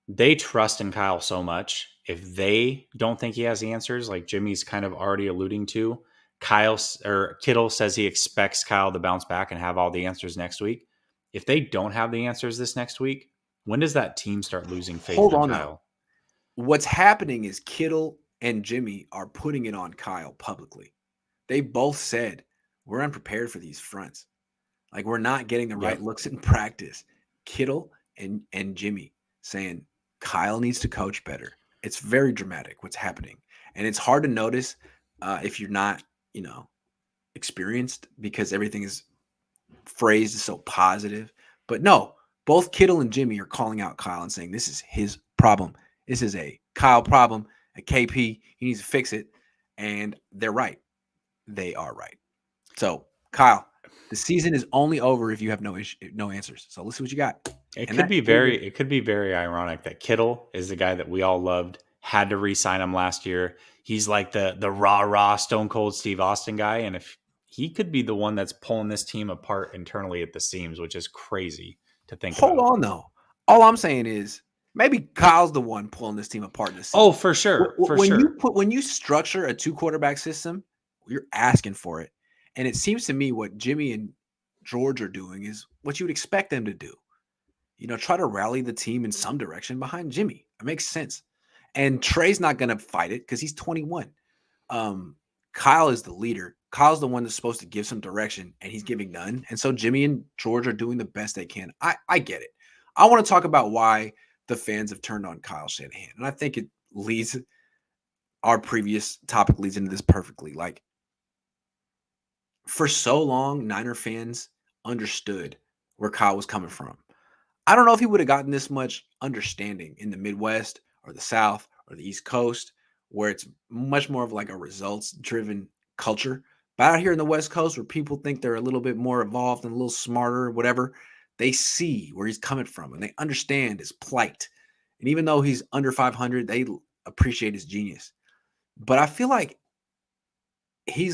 they trust in Kyle so much. If they don't think he has the answers, like Jimmy's kind of already alluding to, Kittle says he expects Kyle to bounce back and have all the answers next week. If they don't have the answers this next week, when does that team start losing faith in Kyle? Now. What's happening is Kittle and Jimmy are putting it on Kyle publicly. They both said, we're unprepared for these fronts. Like, we're not getting the right looks in practice. Kittle and Jimmy saying Kyle needs to coach better. It's very dramatic what's happening. And it's hard to notice if you're not, experienced, because everything is phrased so positive. But no, both Kittle and Jimmy are calling out Kyle and saying this is his problem. This is a Kyle problem, a KP. He needs to fix it. And they're right. They are right. So, Kyle, the season is only over if you have no answers. So let's see what you got. It could be very ironic that Kittle is the guy that we all loved, had to re-sign him last year. He's like the rah-rah Stone Cold Steve Austin guy. And if he could be the one that's pulling this team apart internally at the seams, which is crazy to think about. Hold on, though. All I'm saying is maybe Kyle's the one pulling this team apart in the season. Oh, for sure. When you structure a 2-quarterback system, you're asking for it. And it seems to me what Jimmy and George are doing is what you would expect them to do. Try to rally the team in some direction behind Jimmy. It makes sense. And Trey's not going to fight it because he's 21. Kyle is the leader. Kyle's the one that's supposed to give some direction, and he's giving none. And so Jimmy and George are doing the best they can. I get it. I want to talk about why the fans have turned on Kyle Shanahan. And I think it leads our previous topic leads into this perfectly. Like, for so long, Niner fans understood where Kyle was coming from. I don't know if he would have gotten this much understanding in the Midwest or the South or the East Coast, where it's much more of like a results-driven culture. But out here in the West Coast, where people think they're a little bit more evolved and a little smarter or whatever, they see where he's coming from and they understand his plight. And even though he's under 500, they appreciate his genius. But I feel like he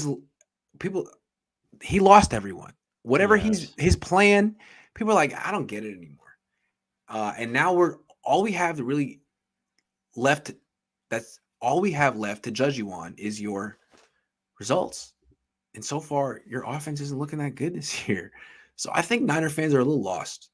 lost everyone. Whatever his plan, people are like, I don't get it anymore. And now all we have left to judge you on is your results. And so far, your offense isn't looking that good this year. So I think Niner fans are a little lost.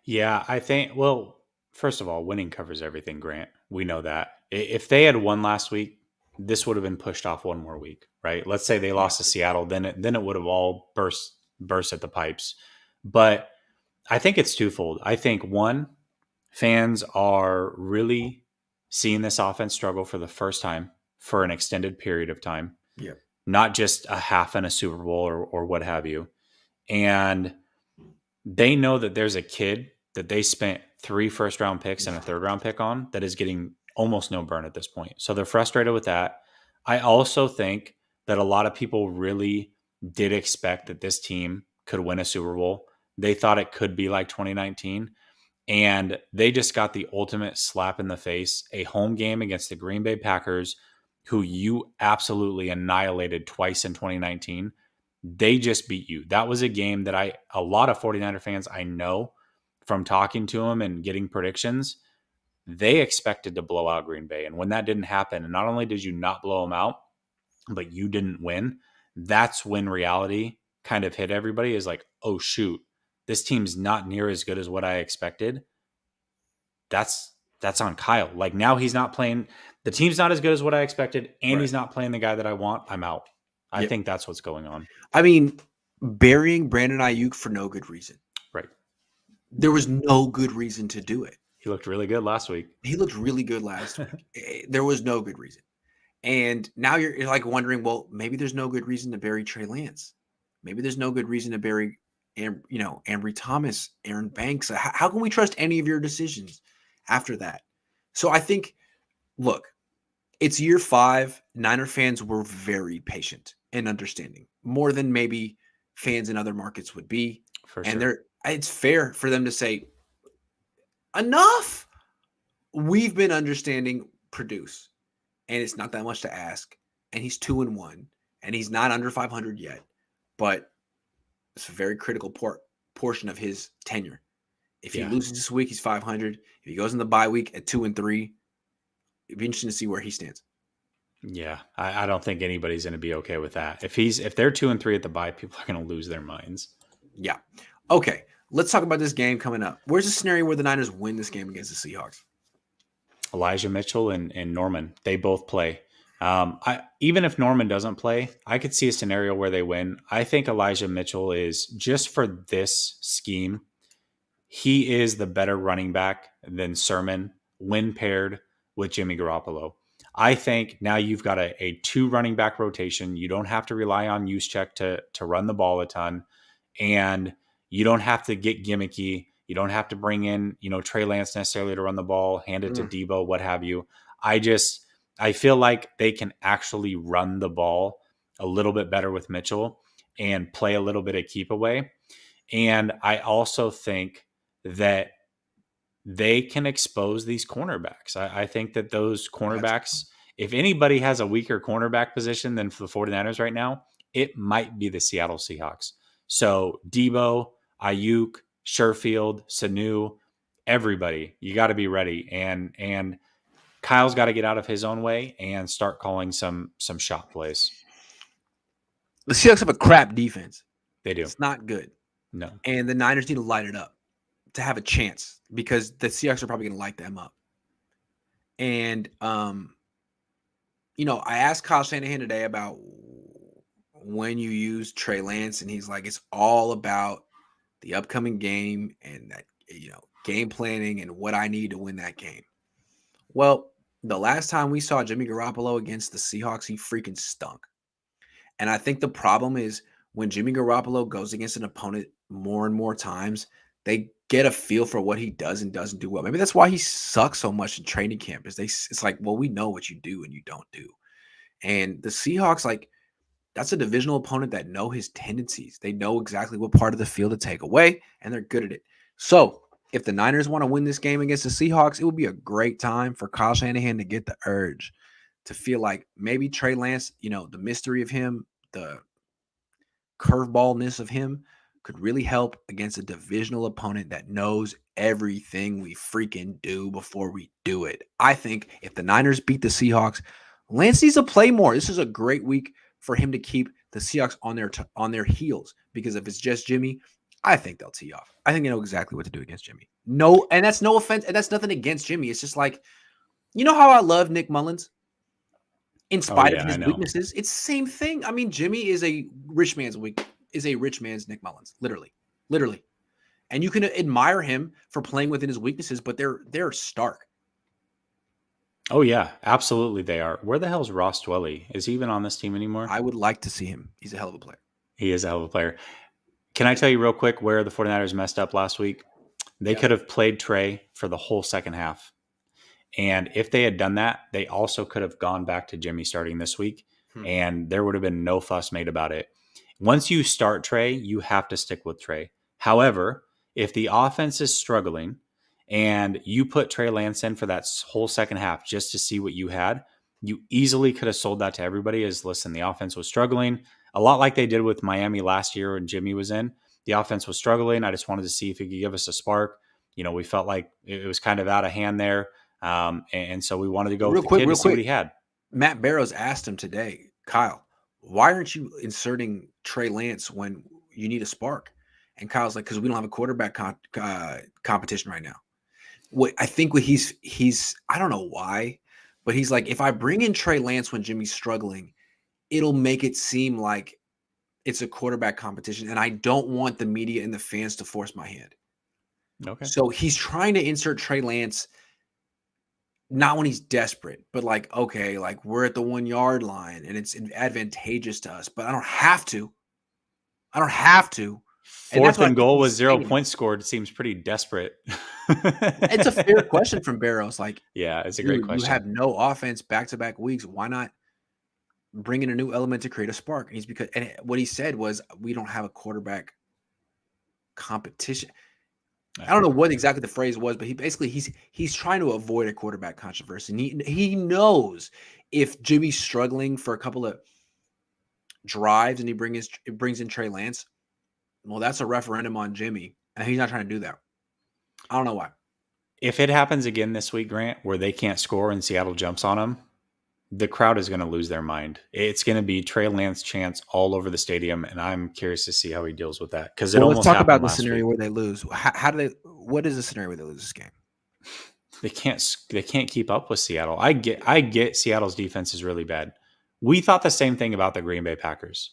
Yeah, I think, well, first of all, winning covers everything, Grant. We know that. If they had won last week, this would have been pushed off one more week, right? Let's say they lost to Seattle, then it would have all burst at the pipes. But I think it's twofold. I think, one, fans are really seeing this offense struggle for the first time for an extended period of time. Yeah. Not just a half in a Super Bowl or what have you. And they know that there's a kid that they spent 3 first-round picks and a third-round pick on that is getting almost no burn at this point. So they're frustrated with that. I also think that a lot of people really did expect that this team could win a Super Bowl. They thought it could be like 2019. And they just got the ultimate slap in the face, a home game against the Green Bay Packers, who you absolutely annihilated twice in 2019. They just beat you. That was a game that a lot of 49er fans I know from talking to them and getting predictions, they expected to blow out Green Bay. And when that didn't happen, and not only did you not blow them out, but you didn't win, that's when reality kind of hit everybody, is like, oh shoot, this team's not near as good as what I expected. That's on Kyle. Like, now he's not playing. The team's not as good as what I expected, and he's not playing the guy that I want. I'm out. I think that's what's going on. I mean, burying Brandon Ayuk for no good reason. Right. There was no good reason to do it. He looked really good last week. He looked really good last week. There was no good reason. And now you're like wondering, well, maybe there's no good reason to bury Trey Lance. Maybe there's no good reason to bury, Ambry Thomas, Aaron Banks. How can we trust any of your decisions after that? So I think, look, it's year 5. Niner fans were very patient and understanding, more than maybe fans in other markets would be. For and sure. It's fair for them to say, enough. We've been understanding, produce. And it's not that much to ask. And he's 2-1, and he's not under 500 yet. But it's a very critical portion of his tenure. If he loses this week, he's 500. If he goes in the bye week at 2-3, it'd be interesting to see where he stands. Yeah, I don't think anybody's going to be okay with that. If they're 2-3 at the bye, people are going to lose their minds. Yeah. Okay. Let's talk about this game coming up. Where's the scenario where the Niners win this game against the Seahawks? Elijah Mitchell and Norman, they both play. Even if Norman doesn't play, I could see a scenario where they win. I think Elijah Mitchell is, just for this scheme, he is the better running back than Sermon when paired with Jimmy Garoppolo. I think now you've got a 2 running back rotation. You don't have to rely on Juszczyk to run the ball a ton, and you don't have to get gimmicky. You don't have to bring in, Trey Lance necessarily to run the ball, hand it to Debo, what have you. I feel like they can actually run the ball a little bit better with Mitchell and play a little bit of keep away. And I also think that they can expose these cornerbacks. I think that those cornerbacks, if anybody has a weaker cornerback position than the 49ers right now, it might be the Seattle Seahawks. So Debo, Ayuk, Sherfield, Sanu, everybody, you got to be ready. And Kyle's got to get out of his own way and start calling some shot plays. The Seahawks have a crap defense. They do. It's not good. No. And the Niners need to light it up to have a chance, because the Seahawks are probably going to light them up. And, I asked Kyle Shanahan today about when you use Trey Lance, and he's like, it's all about the upcoming game and that, game planning and what I need to win that game. Well, the last time we saw Jimmy Garoppolo against the Seahawks, he freaking stunk. And I think the problem is when Jimmy Garoppolo goes against an opponent more and more times, they get a feel for what he does and doesn't do well. Maybe that's why he sucks so much in training camp. It's like, well, we know what you do and you don't do. And the Seahawks, that's a divisional opponent that know his tendencies. They know exactly what part of the field to take away, and they're good at it. So if the Niners want to win this game against the Seahawks, it would be a great time for Kyle Shanahan to get the urge to feel like maybe Trey Lance, the mystery of him, the curveballness of him could really help against a divisional opponent that knows everything we freaking do before we do it. I think if the Niners beat the Seahawks, Lance needs to play more. This is a great week for him to keep the Seahawks on their heels, because if it's just Jimmy, I think they'll tee off. I think they know exactly what to do against Jimmy. No, and that's no offense, and that's nothing against Jimmy. It's just like, how I love Nick Mullins? In spite of his weaknesses, it's the same thing. I mean, Jimmy is a rich man's Nick Mullins, literally. And you can admire him for playing within his weaknesses, but they're stark. Oh yeah, absolutely they are. Where the hell's Ross Dwelly? Is he even on this team anymore? I would like to see him. He's a hell of a player. He is a hell of a player. Can I tell you real quick where the 49ers messed up last week? They could have played Trey for the whole second half. And if they had done that, they also could have gone back to Jimmy starting this week, and there would have been no fuss made about it. Once you start Trey, you have to stick with Trey. However, if the offense is struggling and you put Trey Lance in for that whole second half just to see what you had, you easily could have sold that to everybody as, listen, the offense was struggling. A lot like they did with Miami last year when Jimmy was in. The offense was struggling. I just wanted to see if he could give us a spark. we felt like it was kind of out of hand there. And so we wanted to go Real with the kid to real see what quick. he had. Matt Barrows asked him today, Kyle, why aren't you inserting Trey Lance when you need a spark? And Kyle's like, because we don't have a quarterback competition right now. I think what he's I don't know why, but he's like, if I bring in Trey Lance when Jimmy's struggling, it'll make it seem like it's a quarterback competition, and I don't want the media and the fans to force my hand. Okay. So he's trying to insert Trey Lance not when he's desperate, but like, okay, like we're at the 1 yard line and it's advantageous to us, but I don't have to. I don't have to. And that's Fourth what I and think goal with he's 0 saying. points scored seems pretty desperate. It's a fair question from Barrows. Like, yeah, it's a great dude, you question. have no offense back-to-back weeks. Why not bring in a new element to create a spark? And what he said was, we don't have a quarterback competition. I don't know what exactly the phrase was, but he's trying to avoid a quarterback controversy. And he knows if Jimmy's struggling for a couple of drives and he brings in Trey Lance, well, that's a referendum on Jimmy, and he's not trying to do that. I don't know why. If it happens again this week, Grant, where they can't score and Seattle jumps on them, the crowd is going to lose their mind. It's going to be Trey Lance chants all over the stadium, and I'm curious to see how he deals with that, because Let's talk about the scenario where they lose. What is the scenario where they lose this game? They can't keep up with Seattle. I get Seattle's defense is really bad. We thought the same thing about the Green Bay Packers,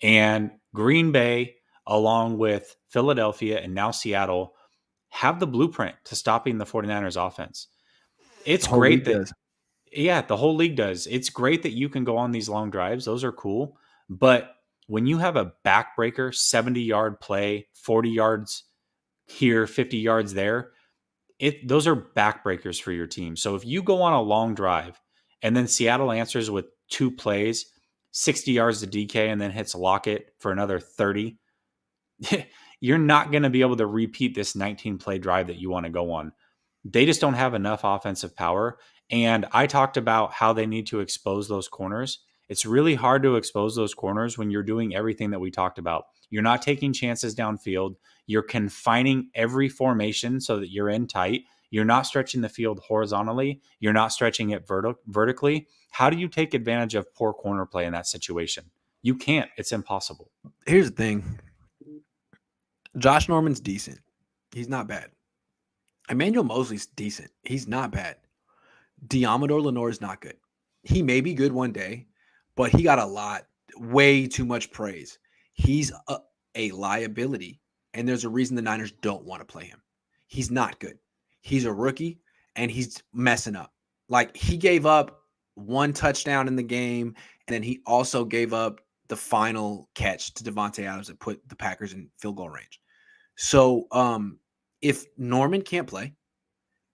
and Green Bay, along with Philadelphia and now Seattle, have the blueprint to stopping the 49ers offense. It's great that the whole league does. It's great that you can go on these long drives. Those are cool. But when you have a backbreaker, 70-yard play, 40 yards here, 50 yards there, those are backbreakers for your team. So if you go on a long drive and then Seattle answers with 2 plays, 60 yards to DK, and then hits Lockett for another 30, you're not going to be able to repeat this 19-play drive that you want to go on. They just don't have enough offensive power. And I talked about how they need to expose those corners. It's really hard to expose those corners when you're doing everything that we talked about. You're not taking chances downfield. You're confining every formation so that you're in tight. You're not stretching the field horizontally. You're not stretching it vertically. How do you take advantage of poor corner play in that situation? You can't. It's impossible. Here's the thing. Josh Norman's decent. He's not bad. Emmanuel Mosley's decent. He's not bad. Diamador Lenore is not good. He may be good one day, but he got way too much praise. He's a liability, and there's a reason the Niners don't want to play him. He's not good. He's a rookie, and he's messing up. Like, he gave up 1 touchdown in the game, and then he also gave up the final catch to Devontae Adams that put the Packers in field goal range. So if Norman can't play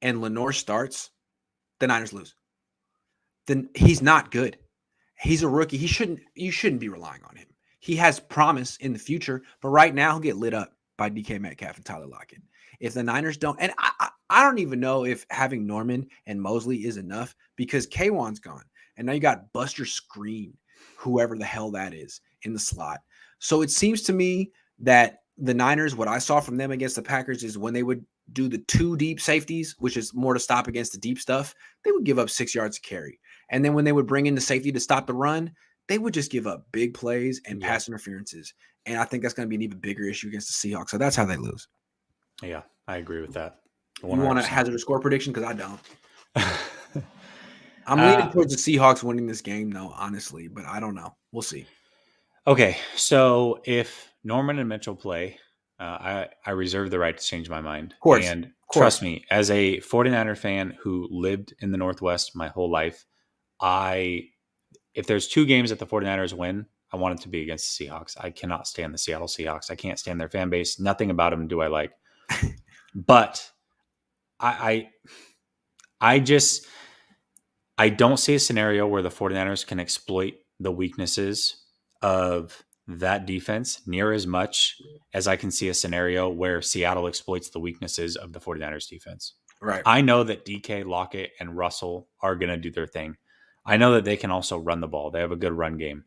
and Lenore starts, the Niners lose. Then he's not good. He's a rookie. You shouldn't be relying on him. He has promise in the future, but right now he'll get lit up by DK Metcalf and Tyler Lockett. If the Niners don't, and I don't even know if having Norman and Mosley is enough, because Kwan's gone. And now you got Buster Screen, whoever the hell that is, in the slot. So it seems to me that the Niners, what I saw from them against the Packers is when they would do the 2 deep safeties, which is more to stop against the deep stuff, they would give up 6 yards to carry. And then when they would bring in the safety to stop the run, they would just give up big plays and pass interferences. And I think that's going to be an even bigger issue against the Seahawks. So that's how they lose. Yeah, I agree with that. 100%. You want to hazard a score prediction? Because I don't. I'm leaning towards the Seahawks winning this game, though, honestly, but I don't know. We'll see. Okay, so if Norman and Mitchell play, I reserve the right to change my mind. Of course. And trust me, as a 49er fan who lived in the Northwest my whole life, if there's 2 games that the 49ers win, I want it to be against the Seahawks. I cannot stand the Seattle Seahawks. I can't stand their fan base. Nothing about them do I like. But I don't see a scenario where the 49ers can exploit the weaknesses of that defense near as much as I can see a scenario where Seattle exploits the weaknesses of the 49ers defense. Right. I know that DK, Lockett, and Russell are going to do their thing. I know that they can also run the ball. They have a good run game.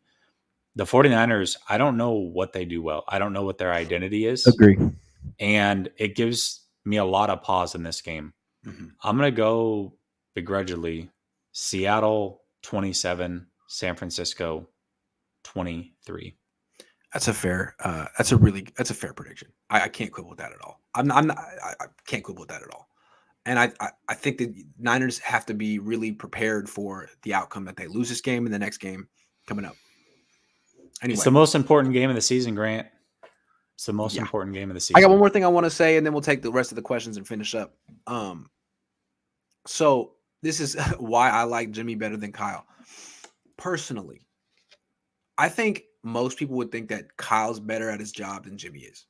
The 49ers, I don't know what they do well. I don't know what their identity is. Agree. And it gives me a lot of pause in this game. Mm-hmm. I'm going to go begrudgingly Seattle 27, San Francisco 23. That's a fair. That's a fair prediction. I can't quibble with that at all. I'm not, I can't quibble with that at all. And I think that Niners have to be really prepared for the outcome that they lose this game and the next game coming up. Anyway, It's the most important game of the season, Grant. It's the most important game of the season. I got one more thing I want to say, and then we'll take the rest of the questions and finish up. So this is why I like Jimmy better than Kyle. Personally, I think most people would think that Kyle's better at his job than Jimmy is.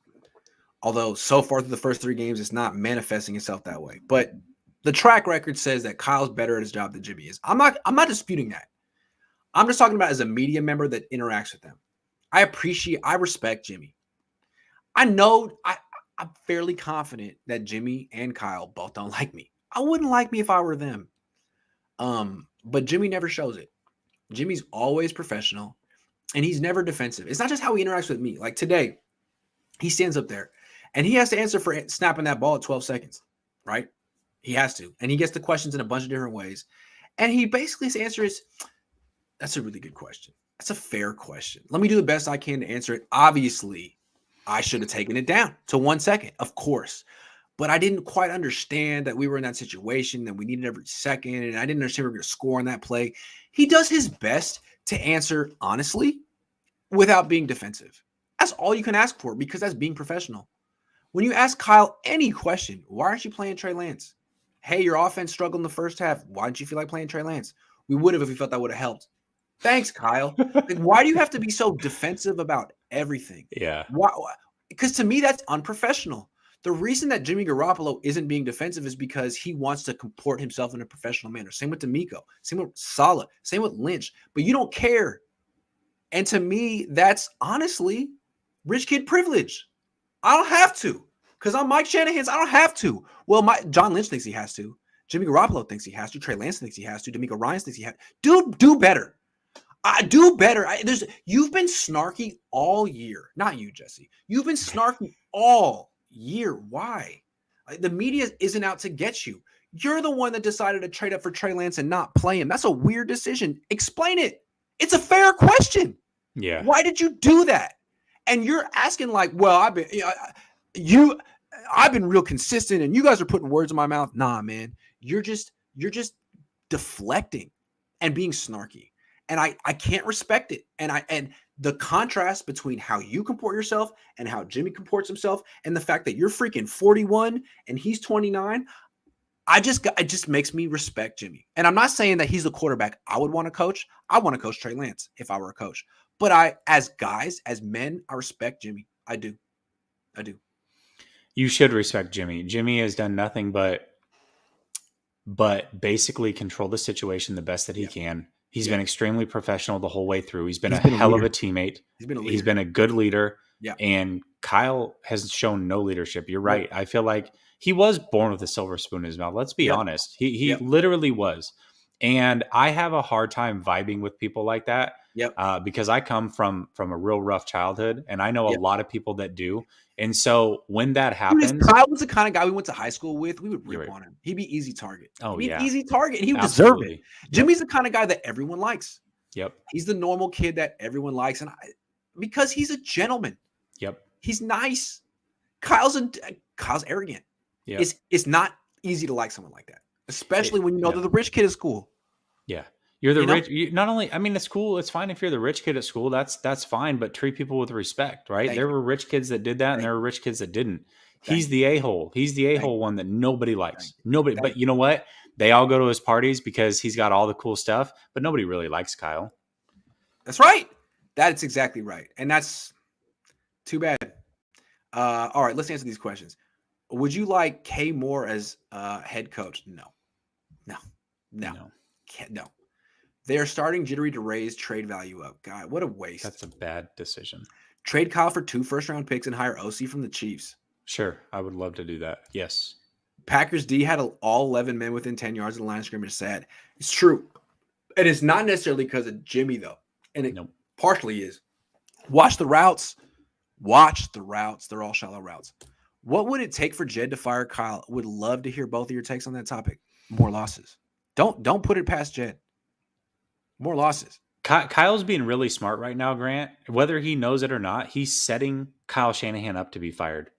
Although so far through the first 3 games, it's not manifesting itself that way. But the track record says that Kyle's better at his job than Jimmy is. I'm not disputing that. I'm just talking about as a media member that interacts with them. I respect Jimmy. I know I'm fairly confident that Jimmy and Kyle both don't like me. I wouldn't like me if I were them. But Jimmy never shows it. Jimmy's always professional and he's never defensive. It's not just how he interacts with me. Like today, he stands up there and he has to answer for snapping that ball at 12 seconds, right? He has to. And he gets the questions in a bunch of different ways. And he basically his answer is, that's a really good question. That's a fair question. Let me do the best I can to answer it. Obviously, I should have taken it down to 1 second, of course. But I didn't quite understand that we were in that situation, that we needed every second, and I didn't understand we were going to score on that play. He does his best to answer honestly without being defensive. That's all you can ask for because that's being professional. When you ask Kyle any question, why aren't you playing Trey Lance? Hey, your offense struggled in the first half. Why didn't you feel like playing Trey Lance? We would have if we felt that would have helped. Thanks, Kyle. Like, why do you have to be so defensive about everything? Yeah. Why? Because to me, that's unprofessional. The reason that Jimmy Garoppolo isn't being defensive is because he wants to comport himself in a professional manner. Same with D'Amico. Same with Saleh. Same with Lynch. But you don't care. And to me, that's honestly rich kid privilege. I don't have to. Because on Mike Shanahan's, I don't have to. Well, John Lynch thinks he has to. Jimmy Garoppolo thinks he has to. Trey Lance thinks he has to. D'Amico Ryans thinks he has to. Do better. I do better. You've been snarky all year. Not you, Jesse. You've been snarky all year. Why? The media isn't out to get you. You're the one that decided to trade up for Trey Lance and not play him. That's a weird decision. Explain it. It's a fair question. Yeah. Why did you do that? And you're asking like, well, I've been real consistent and you guys are putting words in my mouth. Nah, man. You're just deflecting and being snarky. And I can't respect it. And the contrast between how you comport yourself and how Jimmy comports himself and the fact that you're freaking 41 and he's 29, it just makes me respect Jimmy. And I'm not saying that he's the quarterback I would want to coach. I want to coach Trey Lance if I were a coach. But as men, I respect Jimmy. I do. You should respect Jimmy. Jimmy has done nothing but basically control the situation the best that he can. He's been extremely professional the whole way through. He's been a hell of a teammate. He's been a good leader. Yeah. And Kyle has shown no leadership. You're right. I feel like he was born with a silver spoon in his mouth. Let's be honest. He literally was. And I have a hard time vibing with people like that. Because I come from a real rough childhood, and I know a lot of people that do. And so when that happens, Kyle was the kind of guy we went to high school with. We would rip on him. He'd be easy target. Oh, He'd be an easy target, and he would Absolutely. deserve it. Jimmy's the kind of guy that everyone likes. Yep. He's the normal kid that everyone likes, and because he's a gentleman. Yep. He's nice. Kyle's arrogant. Yep. It's not easy to like someone like that, especially when you know they're the rich kid at school. Yeah. You're the rich. Not only, I mean, it's cool. It's fine if you're the rich kid at school. That's fine. But treat people with respect, right? There were rich kids that did that, and there were rich kids that didn't. He's the a-hole. He's the a-hole one that nobody likes. Nobody. But you know what? They all go to his parties because he's got all the cool stuff. But nobody really likes Kyle. That's right. That's exactly right. And that's too bad. All right, let's answer these questions. Would you like Kay Moore as head coach? No. They are starting Jittery to raise trade value up. God, what a waste. That's a bad decision. Trade Kyle for 2 first-round picks and hire OC from the Chiefs. Sure, I would love to do that. Yes. Packers D had all 11 men within 10 yards of the line of scrimmage. Sad. It's true. And it's not necessarily because of Jimmy, though. And it partially is. Watch the routes. They're all shallow routes. What would it take for Jed to fire Kyle? Would love to hear both of your takes on that topic. More losses. Don't put it past Jed. More losses. Kyle's being really smart right now, Grant. Whether he knows it or not, he's setting Kyle Shanahan up to be fired.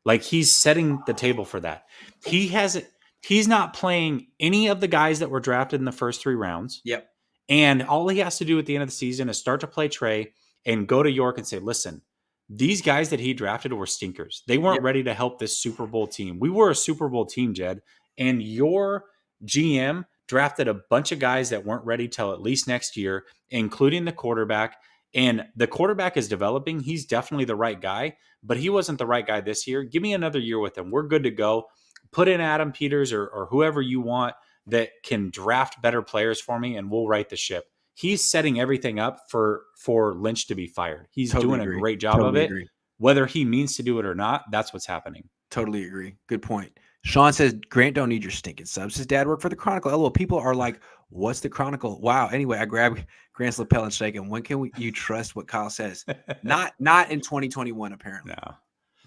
Like he's setting the table for that. He's not playing any of the guys that were drafted in the first 3 rounds. Yep. And all he has to do at the end of the season is start to play Trey and go to York and say, listen, these guys that he drafted were stinkers. They weren't ready to help this Super Bowl team. We were a Super Bowl team, Jed. And your GM drafted a bunch of guys that weren't ready till at least next year, including the quarterback. And the quarterback is developing. He's definitely the right guy, but he wasn't the right guy this year. Give me another year with him. We're good to go. Put in Adam Peters or whoever you want that can draft better players for me, and we'll right the ship. He's setting everything up for Lynch to be fired. He's doing a great job of it. Whether he means to do it or not, that's what's happening. Totally agree. Good point. Sean says, Grant don't need your stinking subs. His dad worked for the Chronicle. LOL. People are like, what's the Chronicle? Wow. Anyway, I grab Grant's lapel and shake him. When can you trust what Kyle says? Not in 2021, apparently. No.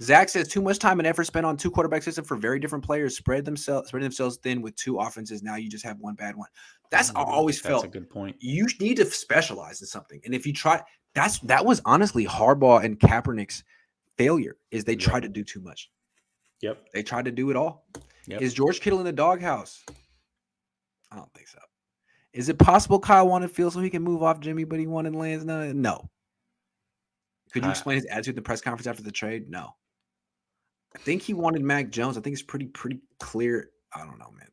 Zach says, too much time and effort spent on 2 quarterback system for very different players. Spread themselves thin with 2 offenses. Now you just have one bad one. That's I always felt. That's a good point. You need to specialize in something. And if you try, that was honestly Harbaugh and Kaepernick's failure is they tried to do too much. Yep. They tried to do it all. Yep. Is George Kittle in the doghouse? I don't think so. Is it possible Kyle wanted Fields so he can move off Jimmy, but he wanted Lance? No. Could you explain his attitude in the press conference after the trade? No. I think he wanted Mac Jones. I think it's pretty clear. I don't know, man.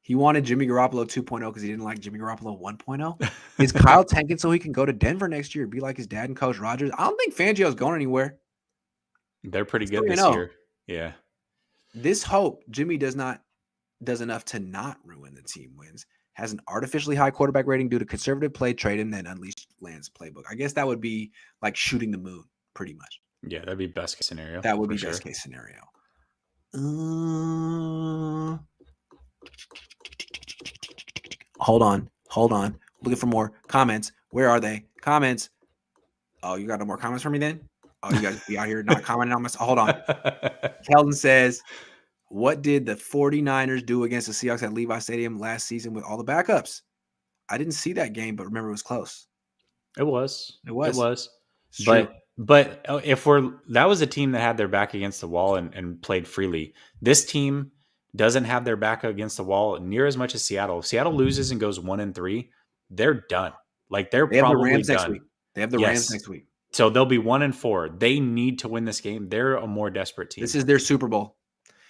He wanted Jimmy Garoppolo 2.0 because he didn't like Jimmy Garoppolo 1.0. Is Kyle tanking so he can go to Denver next year, be like his dad and Coach Rodgers? I don't think Fangio's going anywhere. They're pretty good this year. Yeah. This hope Jimmy does enough to not ruin the team wins. Has an artificially high quarterback rating due to conservative play, trade him, then unleash Lance's playbook. I guess that would be like shooting the moon, pretty much. Yeah, that'd be best case scenario. That would be best case scenario. Hold on. Looking for more comments. Where are they? Comments. Oh, you got no more comments for me then? Oh, you guys be out here not commenting on myself. Hold on. Keldon says, what did the 49ers do against the Seahawks at Levi Stadium last season with all the backups? I didn't see that game, but remember it was close. It was. But that was a team that had their back against the wall and played freely. This team doesn't have their back against the wall near as much as Seattle. If Seattle loses and goes 1-3, they're done. Like they probably have the Rams done. Next week. They have the Rams next week. So they'll be 1-4. They need to win this game. They're a more desperate team. This is their Super Bowl.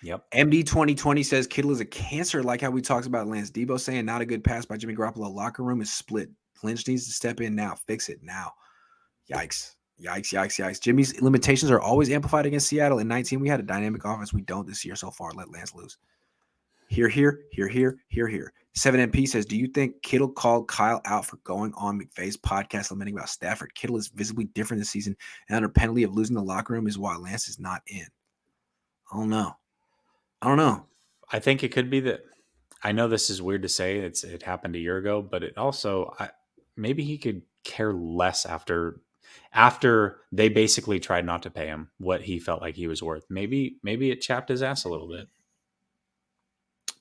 Yep. MD 2020 says Kittle is a cancer, like how we talked about Lance. Debo saying not a good pass by Jimmy Garoppolo. Locker room is split. Lynch needs to step in now. Fix it now. Yikes. Jimmy's limitations are always amplified against Seattle. In 19, we had a dynamic offense. We don't this year so far. Let Lance lose. Here. 7MP says, do you think Kittle called Kyle out for going on McVay's podcast lamenting about Stafford? Kittle is visibly different this season, and under penalty of losing the locker room is why Lance is not in. I don't know. I think it could be that. I know this is weird to say. It happened a year ago, but it also maybe he could care less after they basically tried not to pay him what he felt like he was worth. Maybe it chapped his ass a little bit.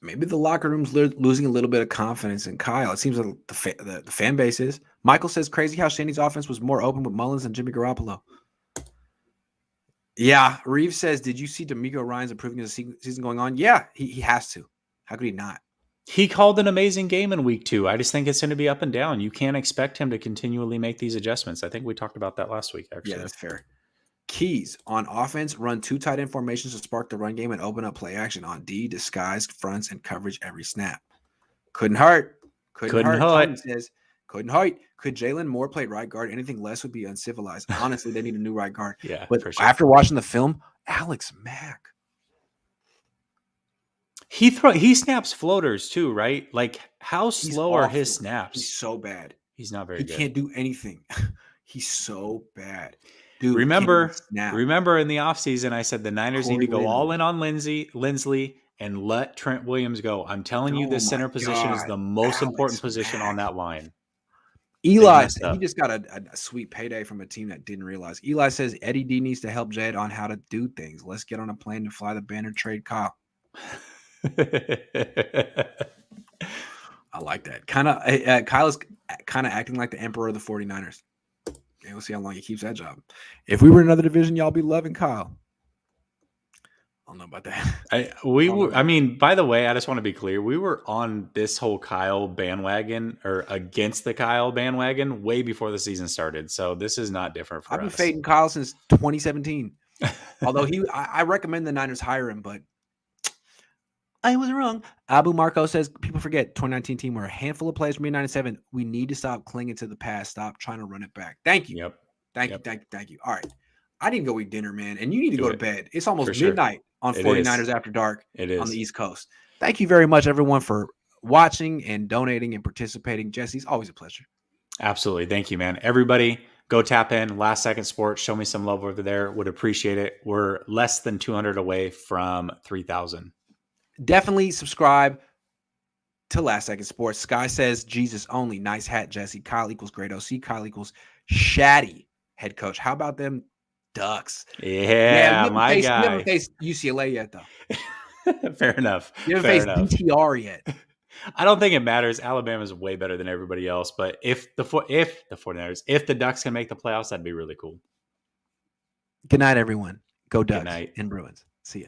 Maybe the locker room's losing a little bit of confidence in Kyle. It seems like the fan base is. Michael says, crazy how Shanny's offense was more open with Mullins than Jimmy Garoppolo. Yeah. Reeves says, did you see D'Amico Ryans improving as the season going on? Yeah, he has to. How could he not? He called an amazing game in week 2. I just think it's going to be up and down. You can't expect him to continually make these adjustments. I think we talked about that last week, actually. Yeah, that's fair. Keys on offense, run 2 tight end formations to spark the run game and open up play action. On D, disguised fronts and coverage every snap. Couldn't hurt. Tony says, couldn't hurt. Could Jalen Moore play right guard? Anything less would be uncivilized. Honestly, they need a new right guard. Yeah, but for sure. After watching the film, Alex Mack. He snaps floaters too, right? Like how slow are his snaps? He's so bad. He's not very good. He can't do anything. He's so bad. Dude, remember in the offseason, I said the Niners need to go all in on Lindsley and let Trent Williams go. I'm telling you, this center position is the most important position on that line. Eli, messed up. he just got a sweet payday from a team that didn't realize. Eli says Eddie D needs to help Jed on how to do things. Let's get on a plane to fly the banner, trade Kyle. I like that. Kyle is kind of acting like the emperor of the 49ers. And we'll see how long he keeps that job. If we were in another division, y'all be loving Kyle. I don't know about that. I mean, by the way, I just want to be clear. We were on this whole Kyle bandwagon or against the Kyle bandwagon way before the season started. So this is not different for us. I've been fading Kyle since 2017. Although I recommend the Niners hire him, but I was wrong. Abu Marco says people forget 2019 team were a handful of players from 97. We need to stop clinging to the past. Stop trying to run it back. Thank you. Yep. Thank you. All right. I need to go eat dinner, man. And you need to go to bed. It's almost For midnight on 49ers After Dark It is on the East Coast. Thank you very much, everyone, for watching and donating and participating. Jesse, it's always a pleasure. Absolutely. Thank you, man. Everybody, go tap in. Last Second Sports. Show me some love over there. Would appreciate it. We're less than 200 away from 3,000. Definitely subscribe to Last Second Sports. Sky says Jesus only. Nice hat, Jesse. Kyle equals great OC. Kyle equals Shaddy head coach. How about them Ducks? Yeah, my guy. You haven't faced UCLA yet, though. Fair enough. You haven't faced DTR yet. I don't think it matters. Alabama's way better than everybody else. But if the 49ers, if the Ducks can make the playoffs, that'd be really cool. Good night, everyone. Go Ducks Good night. and Bruins. See ya.